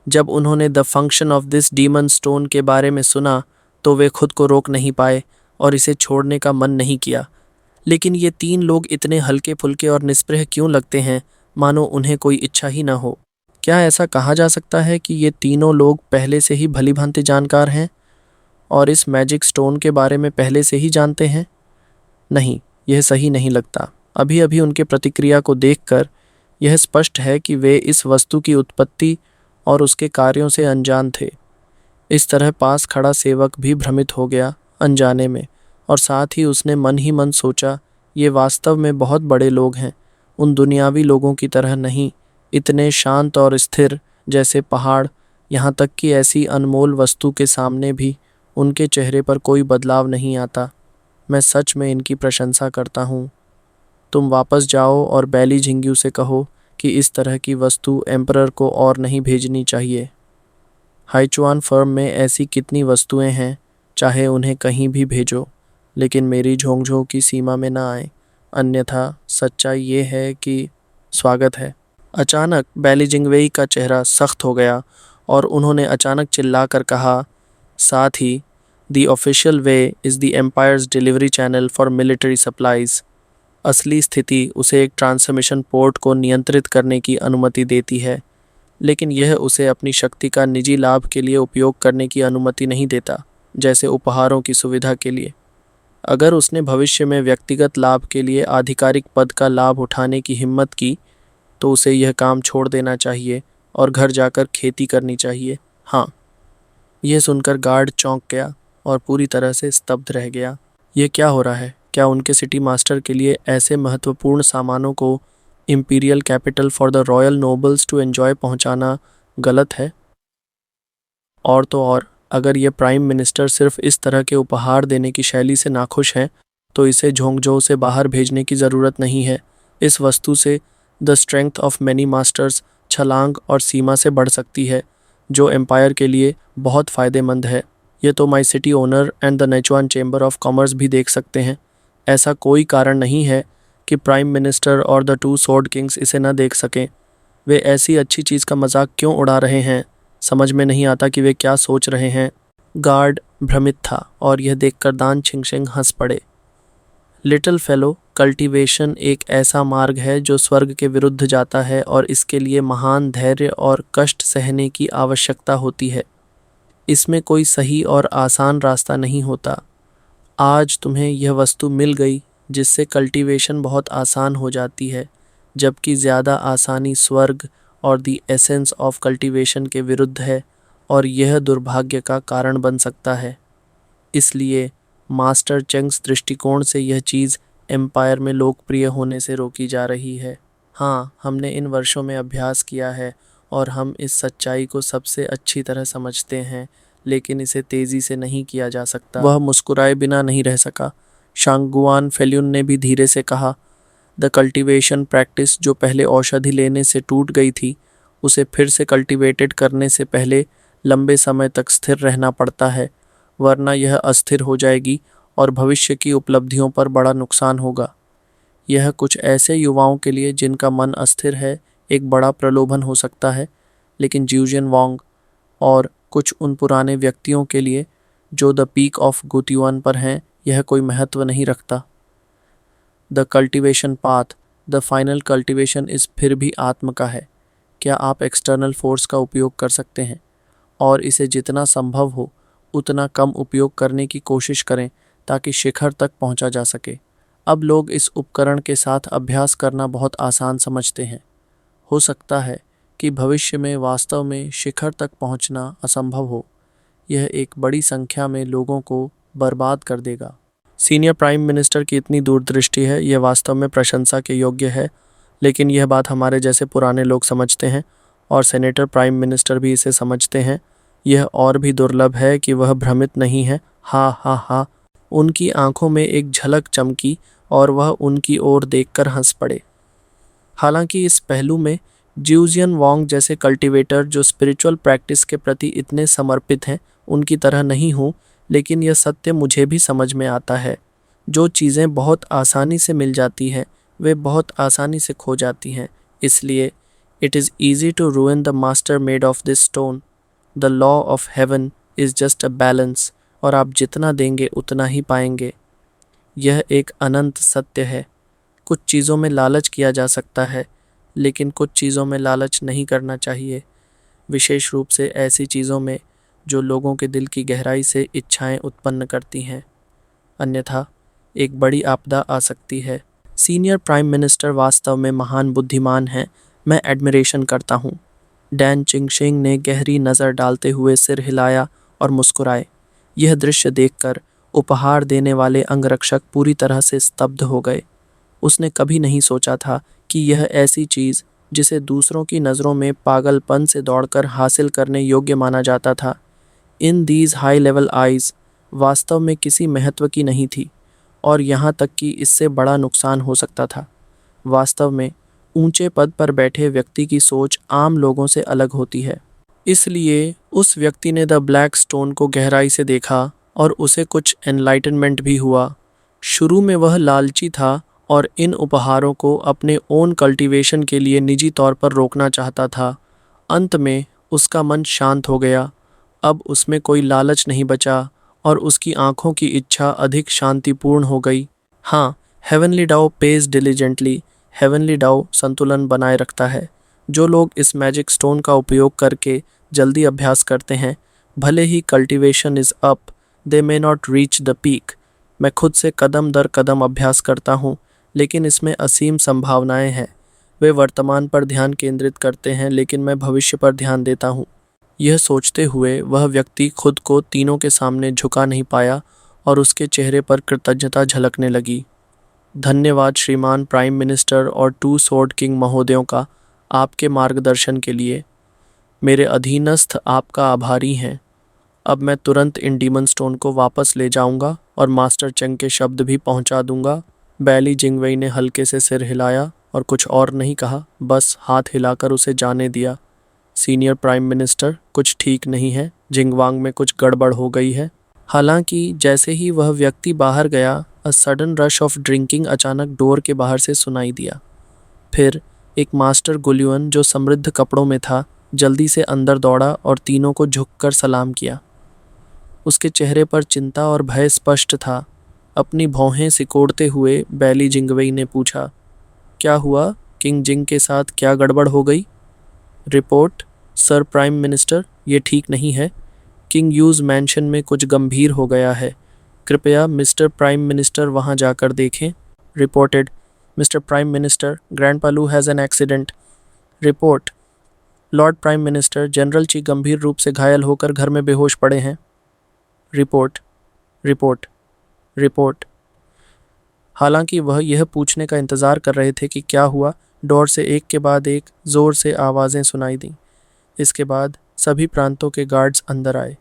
जब उन्होंने the function of this demon stone के बारे में सुना तो वे खुद को रोक नहीं पाए और इसे छोड़ने का मन नहीं किया। लेकिन ये 3 लोग इतने हल्के फुल्के और निस्पृह क्यों लगते हैं, मानो उन्हें कोई इच्छा ही ना हो? क्या ऐसा कहा जा सकता है कि ये तीनों लोग पहले से ही भली भांति जानकार हैं और इस मैजिक स्टोन के बारे में पहले से ही जानते हैं? नहीं, यह सही नहीं लगता। अभी अभी उनके प्रतिक्रिया को देखकर यह स्पष्ट है कि वे इस वस्तु की उत्पत्ति और उसके कार्यों से अनजान थे। इस तरह पास खड़ा सेवक भी भ्रमित हो गया अनजाने में, और साथ ही उसने मन ही मन सोचा, ये वास्तव में बहुत बड़े लोग हैं, उन दुनियावी लोगों की तरह नहीं, इतने शांत और स्थिर जैसे पहाड़। यहाँ तक कि ऐसी अनमोल वस्तु के सामने भी उनके चेहरे पर कोई बदलाव नहीं आता। मैं सच में इनकी प्रशंसा करता हूँ। तुम वापस जाओ और बैली झिंग्यू से कहो कि इस तरह की वस्तु एम्परर को और नहीं भेजनी चाहिए। हाइचुआन फर्म में ऐसी कितनी वस्तुएं हैं, चाहे उन्हें कहीं भी भेजो, लेकिन मेरी झोंझों की सीमा में ना आए, अन्यथा सच्चाई ये है कि स्वागत है। अचानक बैली जिंगवेई का चेहरा सख्त हो गया और उन्होंने अचानक चिल्लाकर कहा, साथ ही the official way is the empire's delivery channel for military supplies. असली स्थिति उसे एक ट्रांसमिशन पोर्ट को नियंत्रित करने की अनुमति देती है, लेकिन यह उसे अपनी शक्ति का निजी लाभ के लिए उपयोग करने की अनुमति नहीं देता, जैसे उपहारों की सुविधा के लिए। अगर उसने भविष्य में व्यक्तिगत लाभ के लिए आधिकारिक पद का लाभ उठाने की हिम्मत की, तो उसे यह काम छोड़ देना चाहिए और घर जाकर खेती करनी चाहिए। हाँ। यह सुनकर गार्ड चौंक गया और पूरी तरह से स्तब्ध रह गया। यह क्या हो रहा है? क्या उनके सिटी मास्टर के लिए ऐसे महत्वपूर्ण सामानों को imperial capital for the royal nobles to enjoy पहुंचाना गलत है? और तो और, अगर ये प्राइम मिनिस्टर सिर्फ इस तरह के उपहार देने की शैली से नाखुश हैं, तो इसे झोंकझों से बाहर भेजने की ज़रूरत नहीं है। इस वस्तु से the strength of many masters छलांग और सीमा से बढ़ सकती है, जो एम्पायर के लिए बहुत फ़ायदेमंद है। ये तो my city owner and the Neichuan chamber of commerce भी देख सकते हैं। ऐसा कोई कारण नहीं है कि प्राइम मिनिस्टर और द टू स्वॉर्ड किंग्स इसे न देख सकें। वे ऐसी अच्छी चीज़ का मजाक क्यों उड़ा रहे हैं? समझ में नहीं आता कि वे क्या सोच रहे हैं। गार्ड भ्रमित था और यह देखकर दान छिंगछिंग हंस पड़े। लिटिल फेलो, कल्टीवेशन एक ऐसा मार्ग है जो स्वर्ग के विरुद्ध जाता है और इसके लिए महान धैर्य और कष्ट सहने की आवश्यकता होती है। इसमें कोई सही और आसान रास्ता नहीं होता। आज तुम्हें यह वस्तु मिल गई जिससे कल्टीवेशन बहुत आसान हो जाती है, जबकि ज़्यादा आसानी स्वर्ग और द एसेंस ऑफ कल्टीवेशन के विरुद्ध है और यह दुर्भाग्य का कारण बन सकता है। इसलिए मास्टर चंग्स दृष्टिकोण से यह चीज़ एम्पायर में लोकप्रिय होने से रोकी जा रही है। हाँ, हमने इन वर्षों में अभ्यास किया है और हम इस सच्चाई को सबसे अच्छी तरह समझते हैं, लेकिन इसे तेज़ी से नहीं किया जा सकता। वह मुस्कुराए बिना नहीं रह सका। शांगुआन फेल्यून ने भी धीरे से कहा, द कल्टीवेशन प्रैक्टिस जो पहले औषधि लेने से टूट गई थी, उसे फिर से कल्टीवेटेड करने से पहले लंबे समय तक स्थिर रहना पड़ता है, वरना यह अस्थिर हो जाएगी और भविष्य की उपलब्धियों पर बड़ा नुकसान होगा। यह कुछ ऐसे युवाओं के लिए जिनका मन अस्थिर है एक बड़ा प्रलोभन हो सकता है, लेकिन ज्यूजियन वांग और कुछ उन पुराने व्यक्तियों के लिए जो द पीक ऑफ गुतियुआन पर हैं, यह कोई महत्व नहीं रखता। The cultivation path, the final cultivation इस फिर भी आत्म का है। क्या आप एक्सटर्नल फोर्स का उपयोग कर सकते हैं और इसे जितना संभव हो उतना कम उपयोग करने की कोशिश करें ताकि शिखर तक पहुंचा जा सके। अब लोग इस उपकरण के साथ अभ्यास करना बहुत आसान समझते हैं। हो सकता है कि भविष्य में वास्तव में शिखर तक पहुंचना असंभव हो। यह एक बड़ी संख्या में लोगों को बर्बाद कर देगा। सीनियर प्राइम मिनिस्टर की इतनी दूरदृष्टि है, यह वास्तव में प्रशंसा के योग्य है, लेकिन यह बात हमारे जैसे पुराने लोग समझते हैं और सेनेटर प्राइम मिनिस्टर भी इसे समझते हैं। यह और भी दुर्लभ है कि वह भ्रमित नहीं है। हा हा हा। उनकी आंखों में एक झलक चमकी और वह उनकी ओर देखकर हंस पड़े। हालांकि इस पहलू में ज्यूजियन वांग जैसे कल्टीवेटर जो स्पिरिचुअल प्रैक्टिस के प्रति इतने समर्पित हैं, उनकी तरह नहीं हूँ, लेकिन यह सत्य मुझे भी समझ में आता है। जो चीज़ें बहुत आसानी से मिल जाती हैं, वे बहुत आसानी से खो जाती हैं। इसलिए it is easy to ruin the master made of this stone. The law of heaven is just a balance, और आप जितना देंगे उतना ही पाएंगे। यह एक अनंत सत्य है। कुछ चीज़ों में लालच किया जा सकता है, लेकिन कुछ चीज़ों में लालच नहीं करना चाहिए, विशेष रूप से ऐसी चीज़ों में जो लोगों के दिल की गहराई से इच्छाएं उत्पन्न करती हैं। अन्यथा एक बड़ी आपदा आ सकती है। सीनियर प्राइम मिनिस्टर वास्तव में महान बुद्धिमान हैं। मैं एडमिरेशन करता हूँ। डैन चिंगशिंग ने गहरी नज़र डालते हुए सिर हिलाया और मुस्कुराए। यह दृश्य देखकर उपहार देने वाले अंगरक्षक पूरी तरह से स्तब्ध हो गए। उसने कभी नहीं सोचा था कि यह ऐसी चीज़ जिसे दूसरों की नज़रों में पागलपन से दौड़कर हासिल करने योग्य माना जाता था, in these high level eyes वास्तव में किसी महत्व की नहीं थी, और यहाँ तक कि इससे बड़ा नुकसान हो सकता था। वास्तव में ऊंचे पद पर बैठे व्यक्ति की सोच आम लोगों से अलग होती है। इसलिए उस व्यक्ति ने द ब्लैक स्टोन को गहराई से देखा और उसे कुछ एनलाइटनमेंट भी हुआ। शुरू में वह लालची था और इन उपहारों को अपने ओन कल्टीवेशन के लिए निजी तौर पर रोकना चाहता था। अंत में उसका मन शांत हो गया। अब उसमें कोई लालच नहीं बचा और उसकी आंखों की इच्छा अधिक शांतिपूर्ण हो गई। हाँ, heavenly Dao page diligently. Heavenly Dao संतुलन बनाए रखता है। जो लोग इस मैजिक स्टोन का उपयोग करके जल्दी अभ्यास करते हैं, भले ही cultivation is up, they may not reach the peak. मैं खुद से कदम दर कदम अभ्यास करता हूँ, लेकिन इसमें असीम संभावनाएं हैं। वे वर्तमान पर ध्यान केंद्रित करते हैं, लेकिन मैं भविष्य पर ध्यान देता हूँ। यह सोचते हुए वह व्यक्ति खुद को तीनों के सामने झुका नहीं पाया और उसके चेहरे पर कृतज्ञता झलकने लगी। धन्यवाद श्रीमान प्राइम मिनिस्टर और टू स्वॉर्ड किंग महोदयों का, आपके मार्गदर्शन के लिए। मेरे अधीनस्थ आपका आभारी हैं। अब मैं तुरंत इन डीमन स्टोन को वापस ले जाऊंगा और मास्टर चंग के शब्द भी पहुंचा दूंगा। बैली जिंगवेई ने हल्के से सिर हिलाया और कुछ और नहीं कहा, बस हाथ हिलाकर उसे जाने दिया। सीनियर प्राइम मिनिस्टर, कुछ ठीक नहीं है। जिंगवांग में कुछ गड़बड़ हो गई है। हालांकि जैसे ही वह व्यक्ति बाहर गया, a sudden rush of drinking अचानक डोर के बाहर से सुनाई दिया। फिर एक मास्टर गुलियन जो समृद्ध कपड़ों में था, जल्दी से अंदर दौड़ा और तीनों को झुककर सलाम किया। उसके चेहरे पर चिंता और भय स्पष्ट था। अपनी भौहें सिकोड़ते हुए बैली जिंगवेई ने पूछा, क्या हुआ? किंग जिंग के साथ क्या गड़बड़ हो गई? रिपोर्ट, सर प्राइम मिनिस्टर, ये ठीक नहीं है। किंग यूज मैंशन में कुछ गंभीर हो गया है। कृपया मिस्टर प्राइम मिनिस्टर वहां जाकर देखें। Reported, mister prime minister, grandpa Lu has an accident. Report, lord prime minister, general Chi गंभीर रूप से घायल होकर घर में बेहोश पड़े हैं। Report report report. हालांकि वह यह पूछने का इंतज़ार कर रहे थे कि क्या हुआ, डोर से एक के बाद एक ज़ोर से आवाज़ें सुनाई दीं। इसके बाद सभी प्रांतों के गार्ड्स अंदर आए।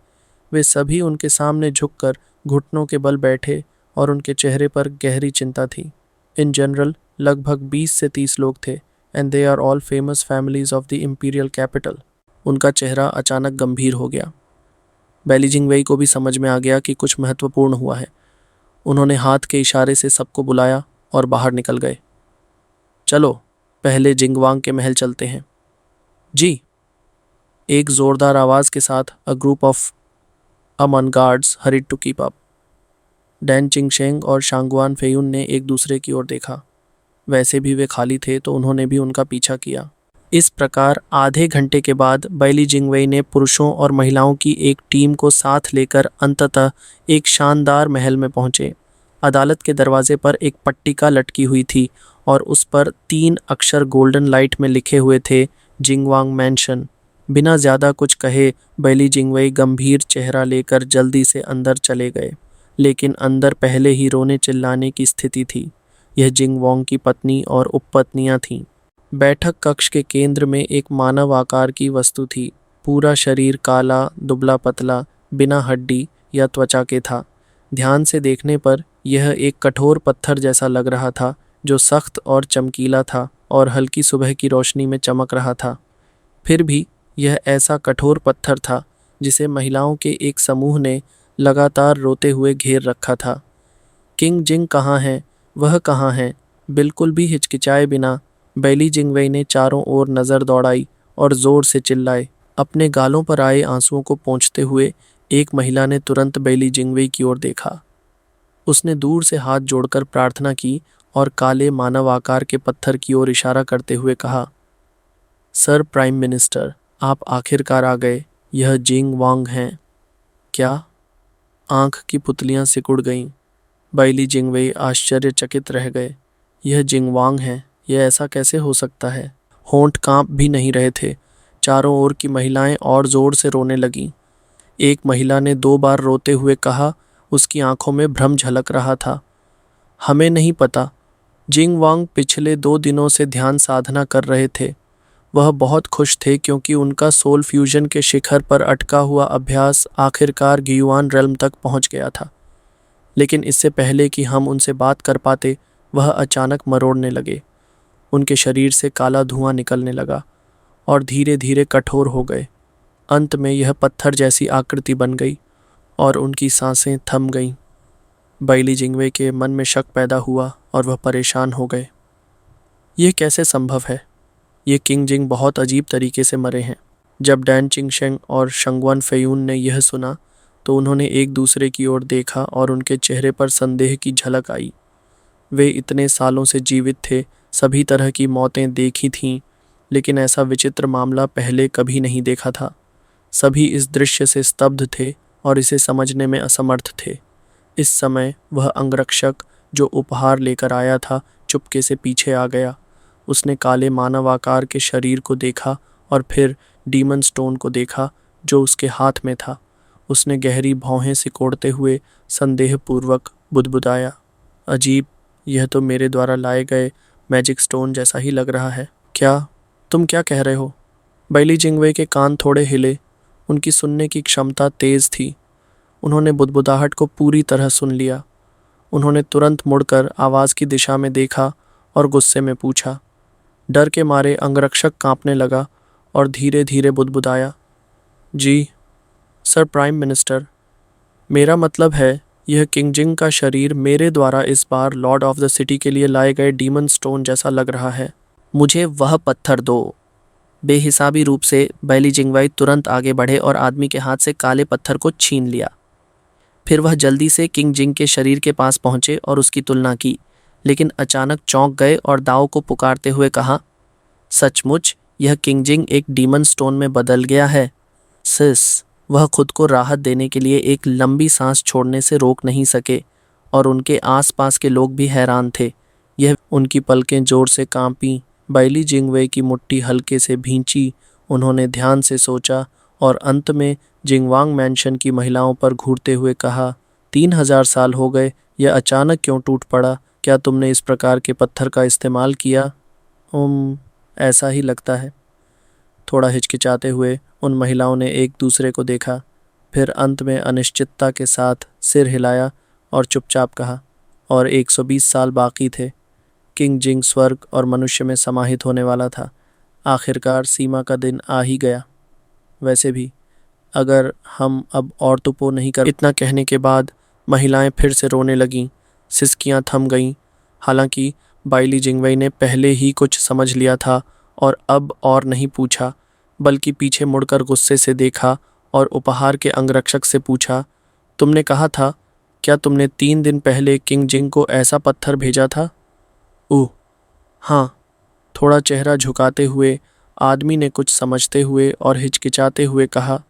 वे सभी उनके सामने झुककर घुटनों के बल बैठे और उनके चेहरे पर गहरी चिंता थी। इन जनरल लगभग 20 से 30 लोग थे, and they are all famous families of the imperial capital. उनका चेहरा अचानक गंभीर हो गया। बैली जिंगवेई को भी समझ में आ गया कि कुछ महत्वपूर्ण हुआ है। उन्होंने हाथ के इशारे से सबको बुलाया और बाहर निकल गए। चलो पहले जिंगवांग के महल चलते हैं। जी, एक जोरदार आवाज़ के साथ अ ग्रुप ऑफ अमन guards hurried to keep up. Dan Qingsheng और शांगवान फेयुन ने एक दूसरे की ओर देखा। वैसे भी वे खाली थे, तो उन्होंने भी उनका पीछा किया। इस प्रकार आधे घंटे के बाद बैली जिंगवेई ने पुरुषों और महिलाओं की एक टीम को साथ लेकर अंततः एक शानदार महल में पहुंचे। अदालत के दरवाजे पर एक पट्टिका लटकी हुई थी और उस पर 3 अक्षर गोल्डन लाइट में लिखे हुए थे, जिंगवांग मैंशन। बिना ज़्यादा कुछ कहे बैली जिंगवेई गंभीर चेहरा लेकर जल्दी से अंदर चले गए, लेकिन अंदर पहले ही रोने चिल्लाने की स्थिति थी। यह जिंगवांग की पत्नी और उपपत्नियां थीं। बैठक कक्ष के केंद्र में एक मानव आकार की वस्तु थी। पूरा शरीर काला, दुबला पतला, बिना हड्डी या त्वचा के था। ध्यान से देखने पर यह एक कठोर पत्थर जैसा लग रहा था, जो सख्त और चमकीला था और हल्की सुबह की रोशनी में चमक रहा था। फिर भी यह ऐसा कठोर पत्थर था जिसे महिलाओं के एक समूह ने लगातार रोते हुए घेर रखा था। किंग जिंग कहाँ हैं? वह कहाँ हैं? बिल्कुल भी हिचकिचाए बिना बैली जिंगवेई ने चारों ओर नज़र दौड़ाई और ज़ोर से चिल्लाए। अपने गालों पर आए आंसुओं को पोंछते हुए एक महिला ने तुरंत बैली जिंगवेई की ओर देखा। उसने दूर से हाथ जोड़कर प्रार्थना की और काले मानव आकार के पत्थर की ओर इशारा करते हुए कहा, सर प्राइम मिनिस्टर, आप आखिरकार आ गए। यह जिंगवांग हैं। क्या? आंख की पुतलियां सिकुड़ गईं। बैली जिंगवेई आश्चर्यचकित रह गए। यह जिंगवांग हैं? यह ऐसा कैसे हो सकता है? होंठ कांप भी नहीं रहे थे। चारों ओर की महिलाएं और जोर से रोने लगीं। एक महिला ने 2 बार रोते हुए कहा, उसकी आंखों में भ्रम झलक रहा था, हमें नहीं पता। जिंगवांग पिछले 2 दिनों से ध्यान साधना कर रहे थे। वह बहुत खुश थे क्योंकि उनका सोल फ्यूजन के शिखर पर अटका हुआ अभ्यास आखिरकार गियुआन रेल्म तक पहुंच गया था। लेकिन इससे पहले कि हम उनसे बात कर पाते, वह अचानक मरोड़ने लगे। उनके शरीर से काला धुआं निकलने लगा और धीरे धीरे कठोर हो गए। अंत में यह पत्थर जैसी आकृति बन गई और उनकी सांसें थम गईं। बैली जिंगवेई के मन में शक पैदा हुआ और वह परेशान हो गए। यह कैसे संभव है? ये किंग जिंग बहुत अजीब तरीके से मरे हैं। जब डैन चिंगशेंग और शंगवन फेयुन ने यह सुना, तो उन्होंने एक दूसरे की ओर देखा और उनके चेहरे पर संदेह की झलक आई। वे इतने सालों से जीवित थे, सभी तरह की मौतें देखी थीं, लेकिन ऐसा विचित्र मामला पहले कभी नहीं देखा था। सभी इस दृश्य से स्तब्ध थे और इसे समझने में असमर्थ थे। इस समय वह अंगरक्षक जो उपहार लेकर आया था चुपके से पीछे आ गया। उसने काले मानव आकार के शरीर को देखा और फिर डीमन स्टोन को देखा जो उसके हाथ में था। उसने गहरी भौहें सिकोड़ते हुए संदेहपूर्वक बुदबुदाया, अजीब, यह तो मेरे द्वारा लाए गए मैजिक स्टोन जैसा ही लग रहा है। क्या? तुम क्या कह रहे हो? बैली जिंगवे के कान थोड़े हिले। उनकी सुनने की क्षमता तेज थी। उन्होंने बुदबुदाहट को पूरी तरह सुन लिया। उन्होंने तुरंत मुड़कर आवाज़ की दिशा में देखा और गुस्से में पूछा। डर के मारे अंगरक्षक कांपने लगा और धीरे धीरे बुदबुदाया, जी सर प्राइम मिनिस्टर, मेरा मतलब है यह किंगजिंग का शरीर मेरे द्वारा इस बार लॉर्ड ऑफ द सिटी के लिए लाए गए डीमन स्टोन जैसा लग रहा है। मुझे वह पत्थर दो। बेहिसाबी रूप से बैली जिंगवाई तुरंत आगे बढ़े और आदमी के हाथ से काले पत्थर को छीन लिया। फिर वह जल्दी से किंग जिंग के शरीर के पास पहुंचे और उसकी तुलना की, लेकिन अचानक चौंक गए और दाव को पुकारते हुए कहा, सचमुच यह किंग जिंग एक डीमन स्टोन में बदल गया है। सिस, वह खुद को राहत देने के लिए एक लंबी सांस छोड़ने से रोक नहीं सके और उनके आसपास के लोग भी हैरान थे। यह उनकी पलकें जोर से कांपीं। बैली जिंगवे की मुट्ठी हल्के से भींची। उन्होंने ध्यान से सोचा और अंत में जिंगवांग मैंशन की महिलाओं पर घूरते हुए कहा, 3000 साल हो गए, यह अचानक क्यों टूट पड़ा? क्या तुमने इस प्रकार के पत्थर का इस्तेमाल किया? ऐसा ही लगता है। थोड़ा हिचकिचाते हुए उन महिलाओं ने एक दूसरे को देखा, फिर अंत में अनिश्चितता के साथ सिर हिलाया और चुपचाप कहा, और 120 साल बाकी थे। किंग जिंग स्वर्ग और मनुष्य में समाहित होने वाला था। आखिरकार सीमा का दिन आ ही गया। वैसे भी अगर हम अब और तो पो नहीं कर। इतना कहने के बाद महिलाएं फिर से रोने लगीं। सिसकियां थम गईं। हालांकि बैली जिंगवई ने पहले ही कुछ समझ लिया था और अब और नहीं पूछा, बल्कि पीछे मुड़कर गुस्से से देखा और उपहार के अंगरक्षक से पूछा, तुमने कहा था, क्या तुमने 3 दिन पहले किंग जिंग को ऐसा पत्थर भेजा था? ओह हाँ, थोड़ा चेहरा झुकाते हुए आदमी ने कुछ समझते हुए और हिचकिचाते हुए कहा,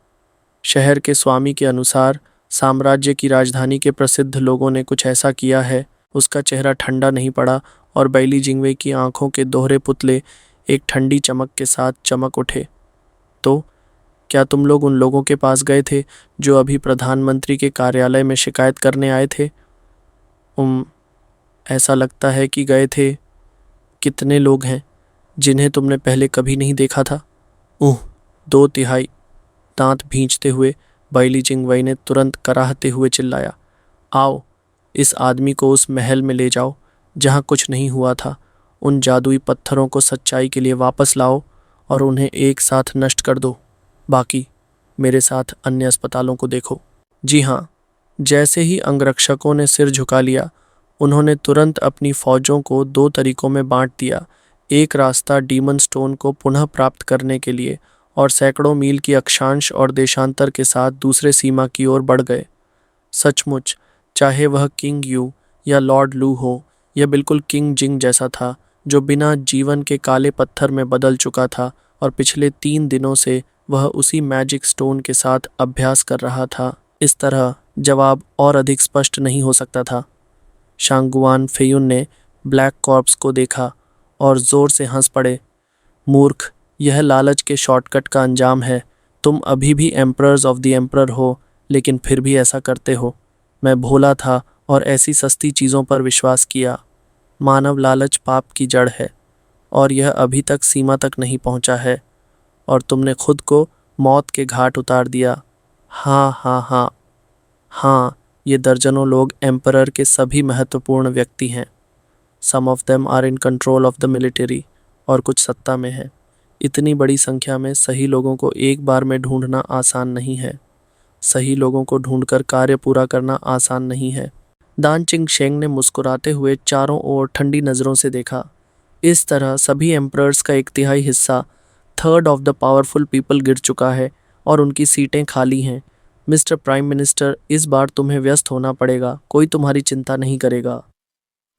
शहर के स्वामी के अनुसार साम्राज्य की राजधानी के प्रसिद्ध लोगों ने कुछ ऐसा किया है। उसका चेहरा ठंडा नहीं पड़ा और बैली जिंगवे की आंखों के दोहरे पुतले एक ठंडी चमक के साथ चमक उठे। तो क्या तुम लोग उन लोगों के पास गए थे जो अभी प्रधानमंत्री के कार्यालय में शिकायत करने आए थे? ऐसा लगता है कि गए थे। कितने लोग हैं जिन्हें तुमने पहले कभी नहीं देखा था? 2/3। दांत भींचते हुए बैली जिंगवई ने तुरंत कराहते हुए चिल्लाया, आओ, इस आदमी को उस महल में ले जाओ जहां कुछ नहीं हुआ था। उन जादुई पत्थरों को सच्चाई के लिए वापस लाओ और उन्हें एक साथ नष्ट कर दो। बाकी मेरे साथ अन्य अस्पतालों को देखो। जी हाँ। जैसे ही अंगरक्षकों ने सिर झुका लिया, उन्होंने तुरंत अपनी फौजों को 2 तरीकों में बांट दिया। एक रास्ता डीमन स्टोन को पुनः प्राप्त करने के लिए और सैकड़ों मील की अक्षांश और देशांतर के साथ दूसरे सीमा की ओर बढ़ गए। सचमुच, चाहे वह किंग यू या लॉर्ड लू हो, यह बिल्कुल किंग जिंग जैसा था, जो बिना जीवन के काले पत्थर में बदल चुका था और पिछले 3 दिनों से वह उसी मैजिक स्टोन के साथ अभ्यास कर रहा था। इस तरह जवाब और अधिक स्पष्ट नहीं हो सकता था। शांगुआन फेयुन ने ब्लैक कॉर्प्स को देखा और जोर से हंस पड़े। मूर्ख, यह लालच के शॉर्टकट का अंजाम है। तुम अभी भी एम्परर्स ऑफ द एम्परर हो, लेकिन फिर भी ऐसा करते हो। मैं भोला था और ऐसी सस्ती चीज़ों पर विश्वास किया। मानव लालच पाप की जड़ है और यह अभी तक सीमा तक नहीं पहुंचा है, और तुमने खुद को मौत के घाट उतार दिया। हाँ हाँ हाँ हाँ, ये दर्जनों लोग एम्परर के सभी महत्वपूर्ण व्यक्ति हैं। Some of them are in control of the military, और कुछ सत्ता में है। इतनी बड़ी संख्या में सही लोगों को एक बार में ढूंढना आसान नहीं है। सही लोगों को ढूंढकर कार्य पूरा करना आसान नहीं है। दान चिंग शेंग ने मुस्कुराते हुए चारों ओर ठंडी नज़रों से देखा। इस तरह सभी एम्परर्स का 1/3 हिस्सा, 1/3 ऑफ द पावरफुल पीपल गिर चुका है और उनकी सीटें खाली हैं। मिस्टर प्राइम मिनिस्टर, इस बार तुम्हें व्यस्त होना पड़ेगा, कोई तुम्हारी चिंता नहीं करेगा।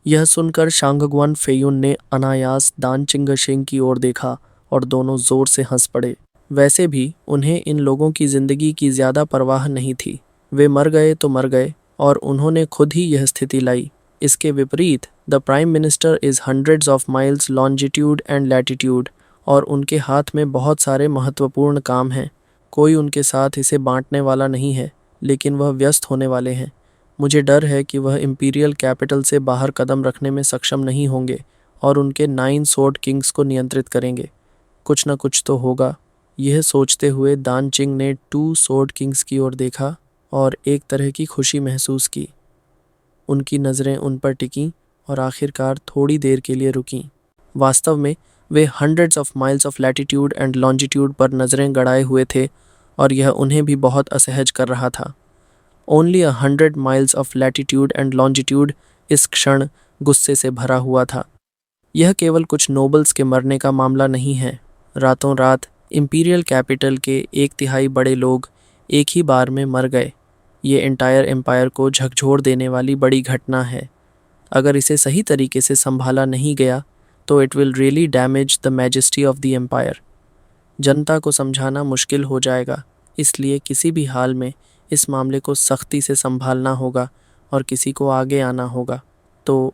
यह सुनकर शांगगवान फेयुन ने अनायास दान चिंगशेंग की ओर देखा और दोनों जोर से हंस पड़े। वैसे भी उन्हें इन लोगों की जिंदगी की ज्यादा परवाह नहीं थी। वे मर गए तो मर गए और उन्होंने खुद ही यह स्थिति लाई। इसके विपरीत the prime minister is hundreds of miles longitude and latitude और उनके हाथ में बहुत सारे महत्वपूर्ण काम हैं। कोई उनके साथ इसे बांटने वाला नहीं है, लेकिन वह व्यस्त होने वाले हैं। मुझे डर है कि वह इंपीरियल कैपिटल से बाहर कदम रखने में सक्षम नहीं होंगे और उनके 9 स्वॉर्ड किंग्स को नियंत्रित करेंगे। कुछ न कुछ तो होगा। यह सोचते हुए दान चिंग ने 2 स्वॉर्ड किंग्स की ओर देखा और एक तरह की खुशी महसूस की। उनकी नज़रें उन पर टिकीं और आखिरकार थोड़ी देर के लिए रुकीं। वास्तव में वे hundreds of miles of latitude and longitude पर नज़रें गड़ाए हुए थे और यह उन्हें भी बहुत असहज कर रहा था। Only 100 miles of latitude and longitude इस क्षण गुस्से से भरा हुआ था। यह केवल कुछ नोबल्स के मरने का मामला नहीं है। रातों रात इंपीरियल कैपिटल के 1/3 बड़े लोग एक ही बार में मर गए। ये एंटायर एम्पायर को झकझोर देने वाली बड़ी घटना है। अगर इसे सही तरीके से संभाला नहीं गया तो it will really damage the majesty of the empire. जनता को समझाना मुश्किल हो जाएगा, इसलिए किसी भी हाल में इस मामले को सख्ती से संभालना होगा और किसी को आगे आना होगा। तो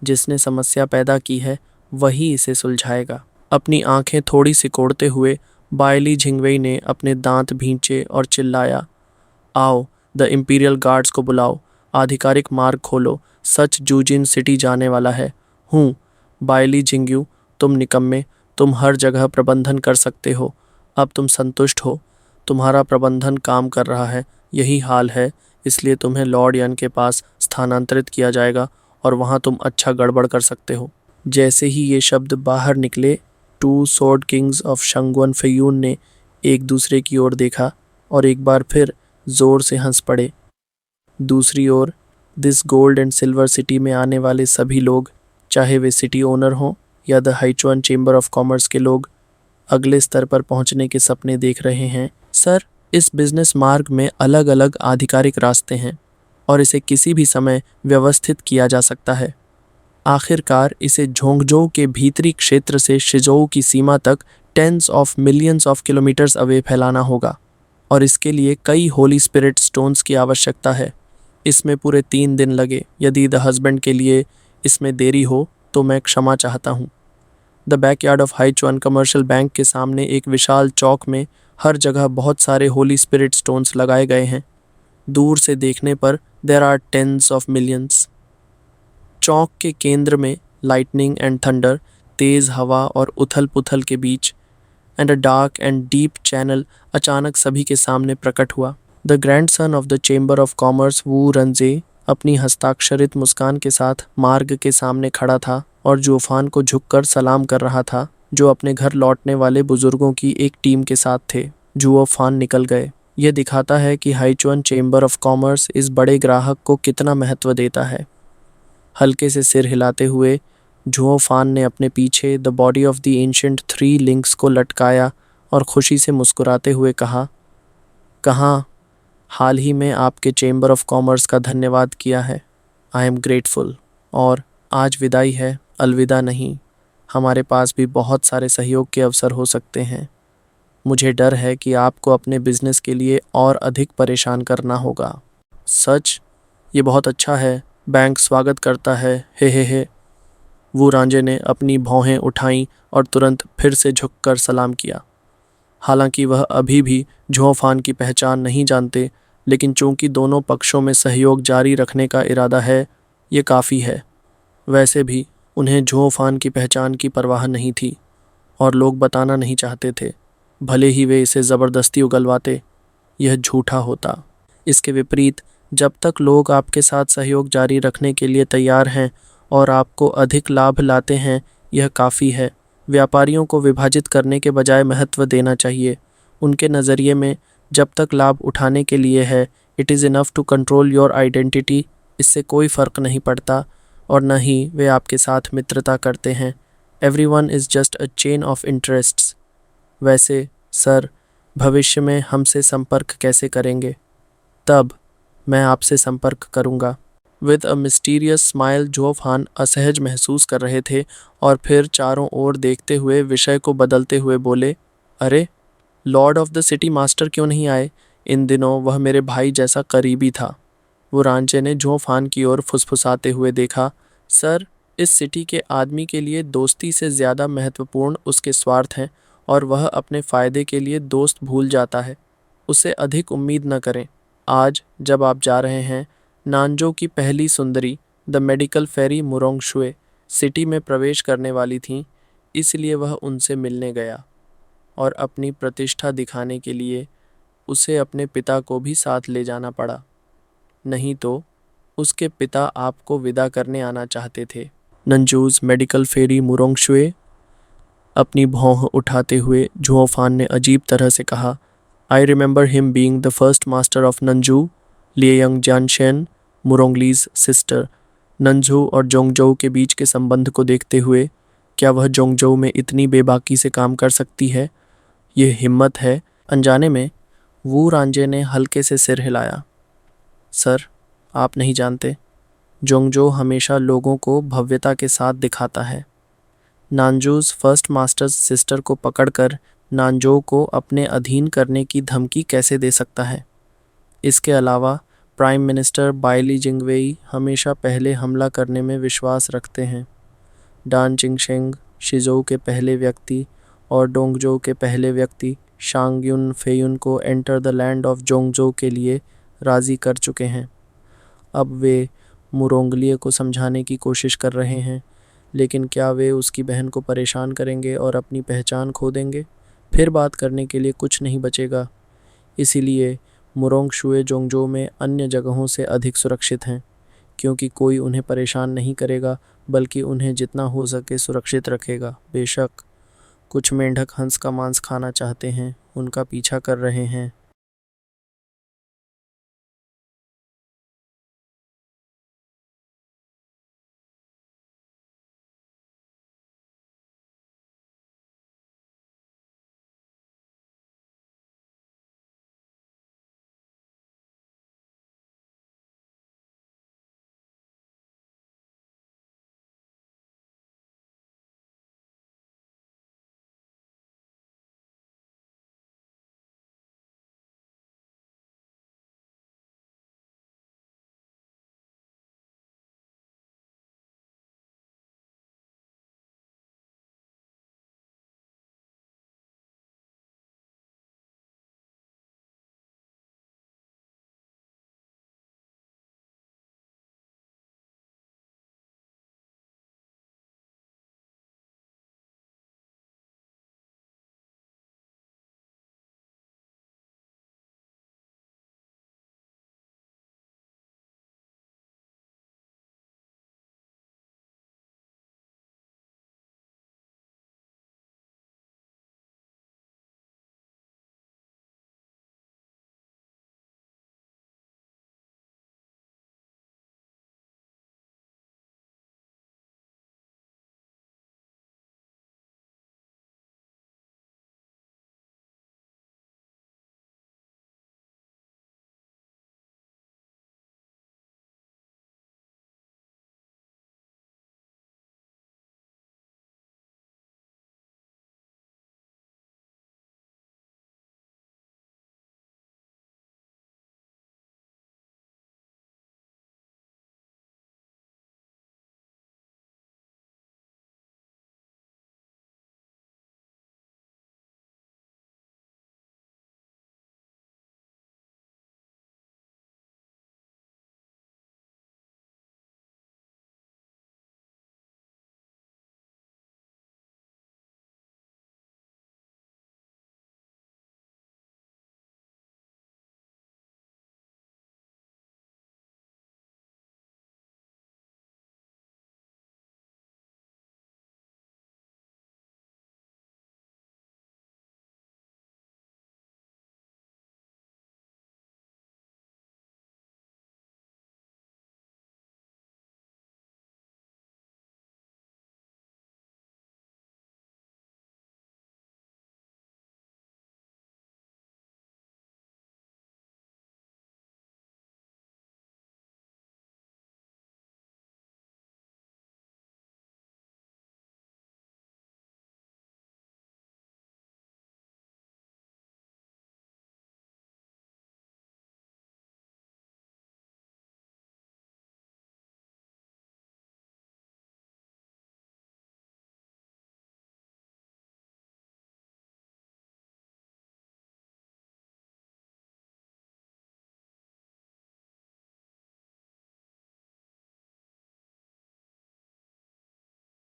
जिसने समस्या पैदा की है वही इसे सुलझाएगा। अपनी आंखें थोड़ी सिकोड़ते हुए बायली झिंगवेई ने अपने दांत भींचे और चिल्लाया, आओ, द इंपीरियल गार्ड्स को बुलाओ, आधिकारिक मार्ग खोलो, सच जूजिन सिटी जाने वाला है। हूँ बायली झिंग्यू, तुम निकम्मे, तुम हर जगह प्रबंधन कर सकते हो। अब तुम संतुष्ट हो, तुम्हारा प्रबंधन काम कर रहा है, यही हाल है, इसलिए तुम्हें लॉर्ड यन के पास स्थानांतरित किया जाएगा और वहाँ तुम अच्छा गड़बड़ कर सकते हो। जैसे ही ये शब्द बाहर निकले, 2 स्वॉर्ड किंग्स ऑफ शंगवन फेयून ने एक दूसरे की ओर देखा और एक बार फिर जोर से हंस पड़े। दूसरी ओर this gold and silver city में आने वाले सभी लोग, चाहे वे सिटी ओनर हों या the Haichuan chamber of commerce के लोग, अगले स्तर पर पहुंचने के सपने देख रहे हैं। सर, इस बिजनेस मार्ग में अलग अलग आधिकारिक रास्ते हैं और इसे किसी भी समय व्यवस्थित किया जा सकता है। आखिरकार इसे झोंगजोउ के भीतरी क्षेत्र से शिजोउ की सीमा तक tens of millions of kilometres away फैलाना होगा और इसके लिए कई होली स्पिरिट स्टोन्स की आवश्यकता है। इसमें पूरे 3 दिन लगे। यदि द हस्बैंड के लिए इसमें देरी हो तो मैं क्षमा चाहता हूँ। The backyard of Haichuan commercial bank के सामने एक विशाल चौक में हर जगह बहुत सारे होली स्पिरिट स्टोन्स लगाए गए हैं। दूर से देखने पर there are tens of millions. चौक के केंद्र में लाइटनिंग एंड थंडर, तेज हवा और उथल पुथल के बीच and a dark and deep channel अचानक सभी के सामने प्रकट हुआ। The grandson of the chamber of commerce Wu Ranje अपनी हस्ताक्षरित मुस्कान के साथ मार्ग के सामने खड़ा था और जूफान को झुककर सलाम कर रहा था, जो अपने घर लौटने वाले बुजुर्गों की एक टीम के साथ थे। जूफान निकल गए। यह दिखाता है कि हाइचुआन चेंबर ऑफ कॉमर्स इस बड़े ग्राहक को कितना महत्व देता है। हल्के से सिर हिलाते हुए जूफान ने अपने पीछे the body of the ancient 3 links को लटकाया और खुशी से मुस्कुराते हुए कहा, कहाँ हाल ही में आपके चेंबर ऑफ कॉमर्स का धन्यवाद किया है। I am grateful. और आज विदाई है, अलविदा नहीं। हमारे पास भी बहुत सारे सहयोग के अवसर हो सकते हैं। मुझे डर है कि आपको अपने बिजनेस के लिए और अधिक परेशान करना होगा। सच, ये बहुत अच्छा है। बैंक स्वागत करता है। हे। वो रांझे ने अपनी भौहें उठाईं और तुरंत फिर से झुककर सलाम किया। हालांकि वह अभी भी जूफान की पहचान नहीं जानते, लेकिन चूंकि दोनों पक्षों में सहयोग जारी रखने का इरादा है, ये काफ़ी है। वैसे भी उन्हें जूफान की पहचान की परवाह नहीं थी और लोग बताना नहीं चाहते थे, भले ही वे इसे ज़बरदस्ती उगलवाते। यह झूठा होता। इसके विपरीत, जब तक लोग आपके साथ सहयोग जारी रखने के लिए तैयार हैं और आपको अधिक लाभ लाते हैं, यह काफ़ी है। व्यापारियों को विभाजित करने के बजाय महत्व देना चाहिए। उनके नज़रिए में जब तक लाभ उठाने के लिए है, it is enough to control your identity. इससे कोई फ़र्क नहीं पड़ता और न ही वे आपके साथ मित्रता करते हैं। Everyone is just a chain of interests. वैसे सर, भविष्य में हमसे संपर्क कैसे करेंगे? तब मैं आपसे संपर्क करूंगा। With a mysterious smile Geoff हान असहज महसूस कर रहे थे और फिर चारों ओर देखते हुए विषय को बदलते हुए बोले, अरे Lord of the city master क्यों नहीं आए? इन दिनों वह मेरे भाई जैसा करीबी था। वो रांचे ने जोफ हान की ओर फुसफुसाते हुए देखा, सर इस सिटी के आदमी के लिए दोस्ती से ज़्यादा महत्वपूर्ण उसके स्वार्थ हैं और वह अपने फ़ायदे के लिए दोस्त भूल जाता है। उससे अधिक उम्मीद न करें। आज जब आप जा रहे हैं, नानजो की पहली सुंदरी द मेडिकल फेरी मुरोंगशुए सिटी में प्रवेश करने वाली थीं, इसलिए वह उनसे मिलने गया और अपनी प्रतिष्ठा दिखाने के लिए उसे अपने पिता को भी साथ ले जाना पड़ा। नहीं तो उसके पिता आपको विदा करने आना चाहते थे। नंजूज मेडिकल फेरी मुरोंगशुए अपनी भौं उठाते हुए जुओफान ने अजीब तरह से कहा, I remember him being the first master of Nanju, Liyang Zhanshen, Murongli's sister. Nanju और जोंगजोऊ के बीच के संबंध को देखते हुए क्या वह जोंगजोऊ में इतनी बेबाकी से काम कर सकती है? ये हिम्मत है। अनजाने में वू रांजे ने हल्के से सिर हिलाया। सर आप नहीं जानते, जोंगजो हमेशा लोगों को भव्यता के साथ दिखाता है। नानजूस फर्स्ट मास्टर्स सिस्टर को पकड़कर नानजो को अपने अधीन करने की धमकी कैसे दे सकता है? इसके अलावा प्राइम मिनिस्टर बाइली जिंगवेई हमेशा पहले हमला करने में विश्वास रखते हैं। डान चिंगशेंग शिजोऊ के पहले व्यक्ति और डोंगजो के पहले व्यक्ति शांगयुन फेयुन को एंटर द लैंड ऑफ जोंगजो के लिए राज़ी कर चुके हैं। अब वे मुरोंगलिए को समझाने की कोशिश कर रहे हैं, लेकिन क्या वे उसकी बहन को परेशान करेंगे और अपनी पहचान खो देंगे? फिर बात करने के लिए कुछ नहीं बचेगा। इसीलिए मुरोंगशुए जोंगजो में अन्य जगहों से अधिक सुरक्षित हैं, क्योंकि कोई उन्हें परेशान नहीं करेगा, बल्कि उन्हें जितना हो सके सुरक्षित रखेगा। बेशक कुछ मेंढक हंस का मांस खाना चाहते हैं, उनका पीछा कर रहे हैं,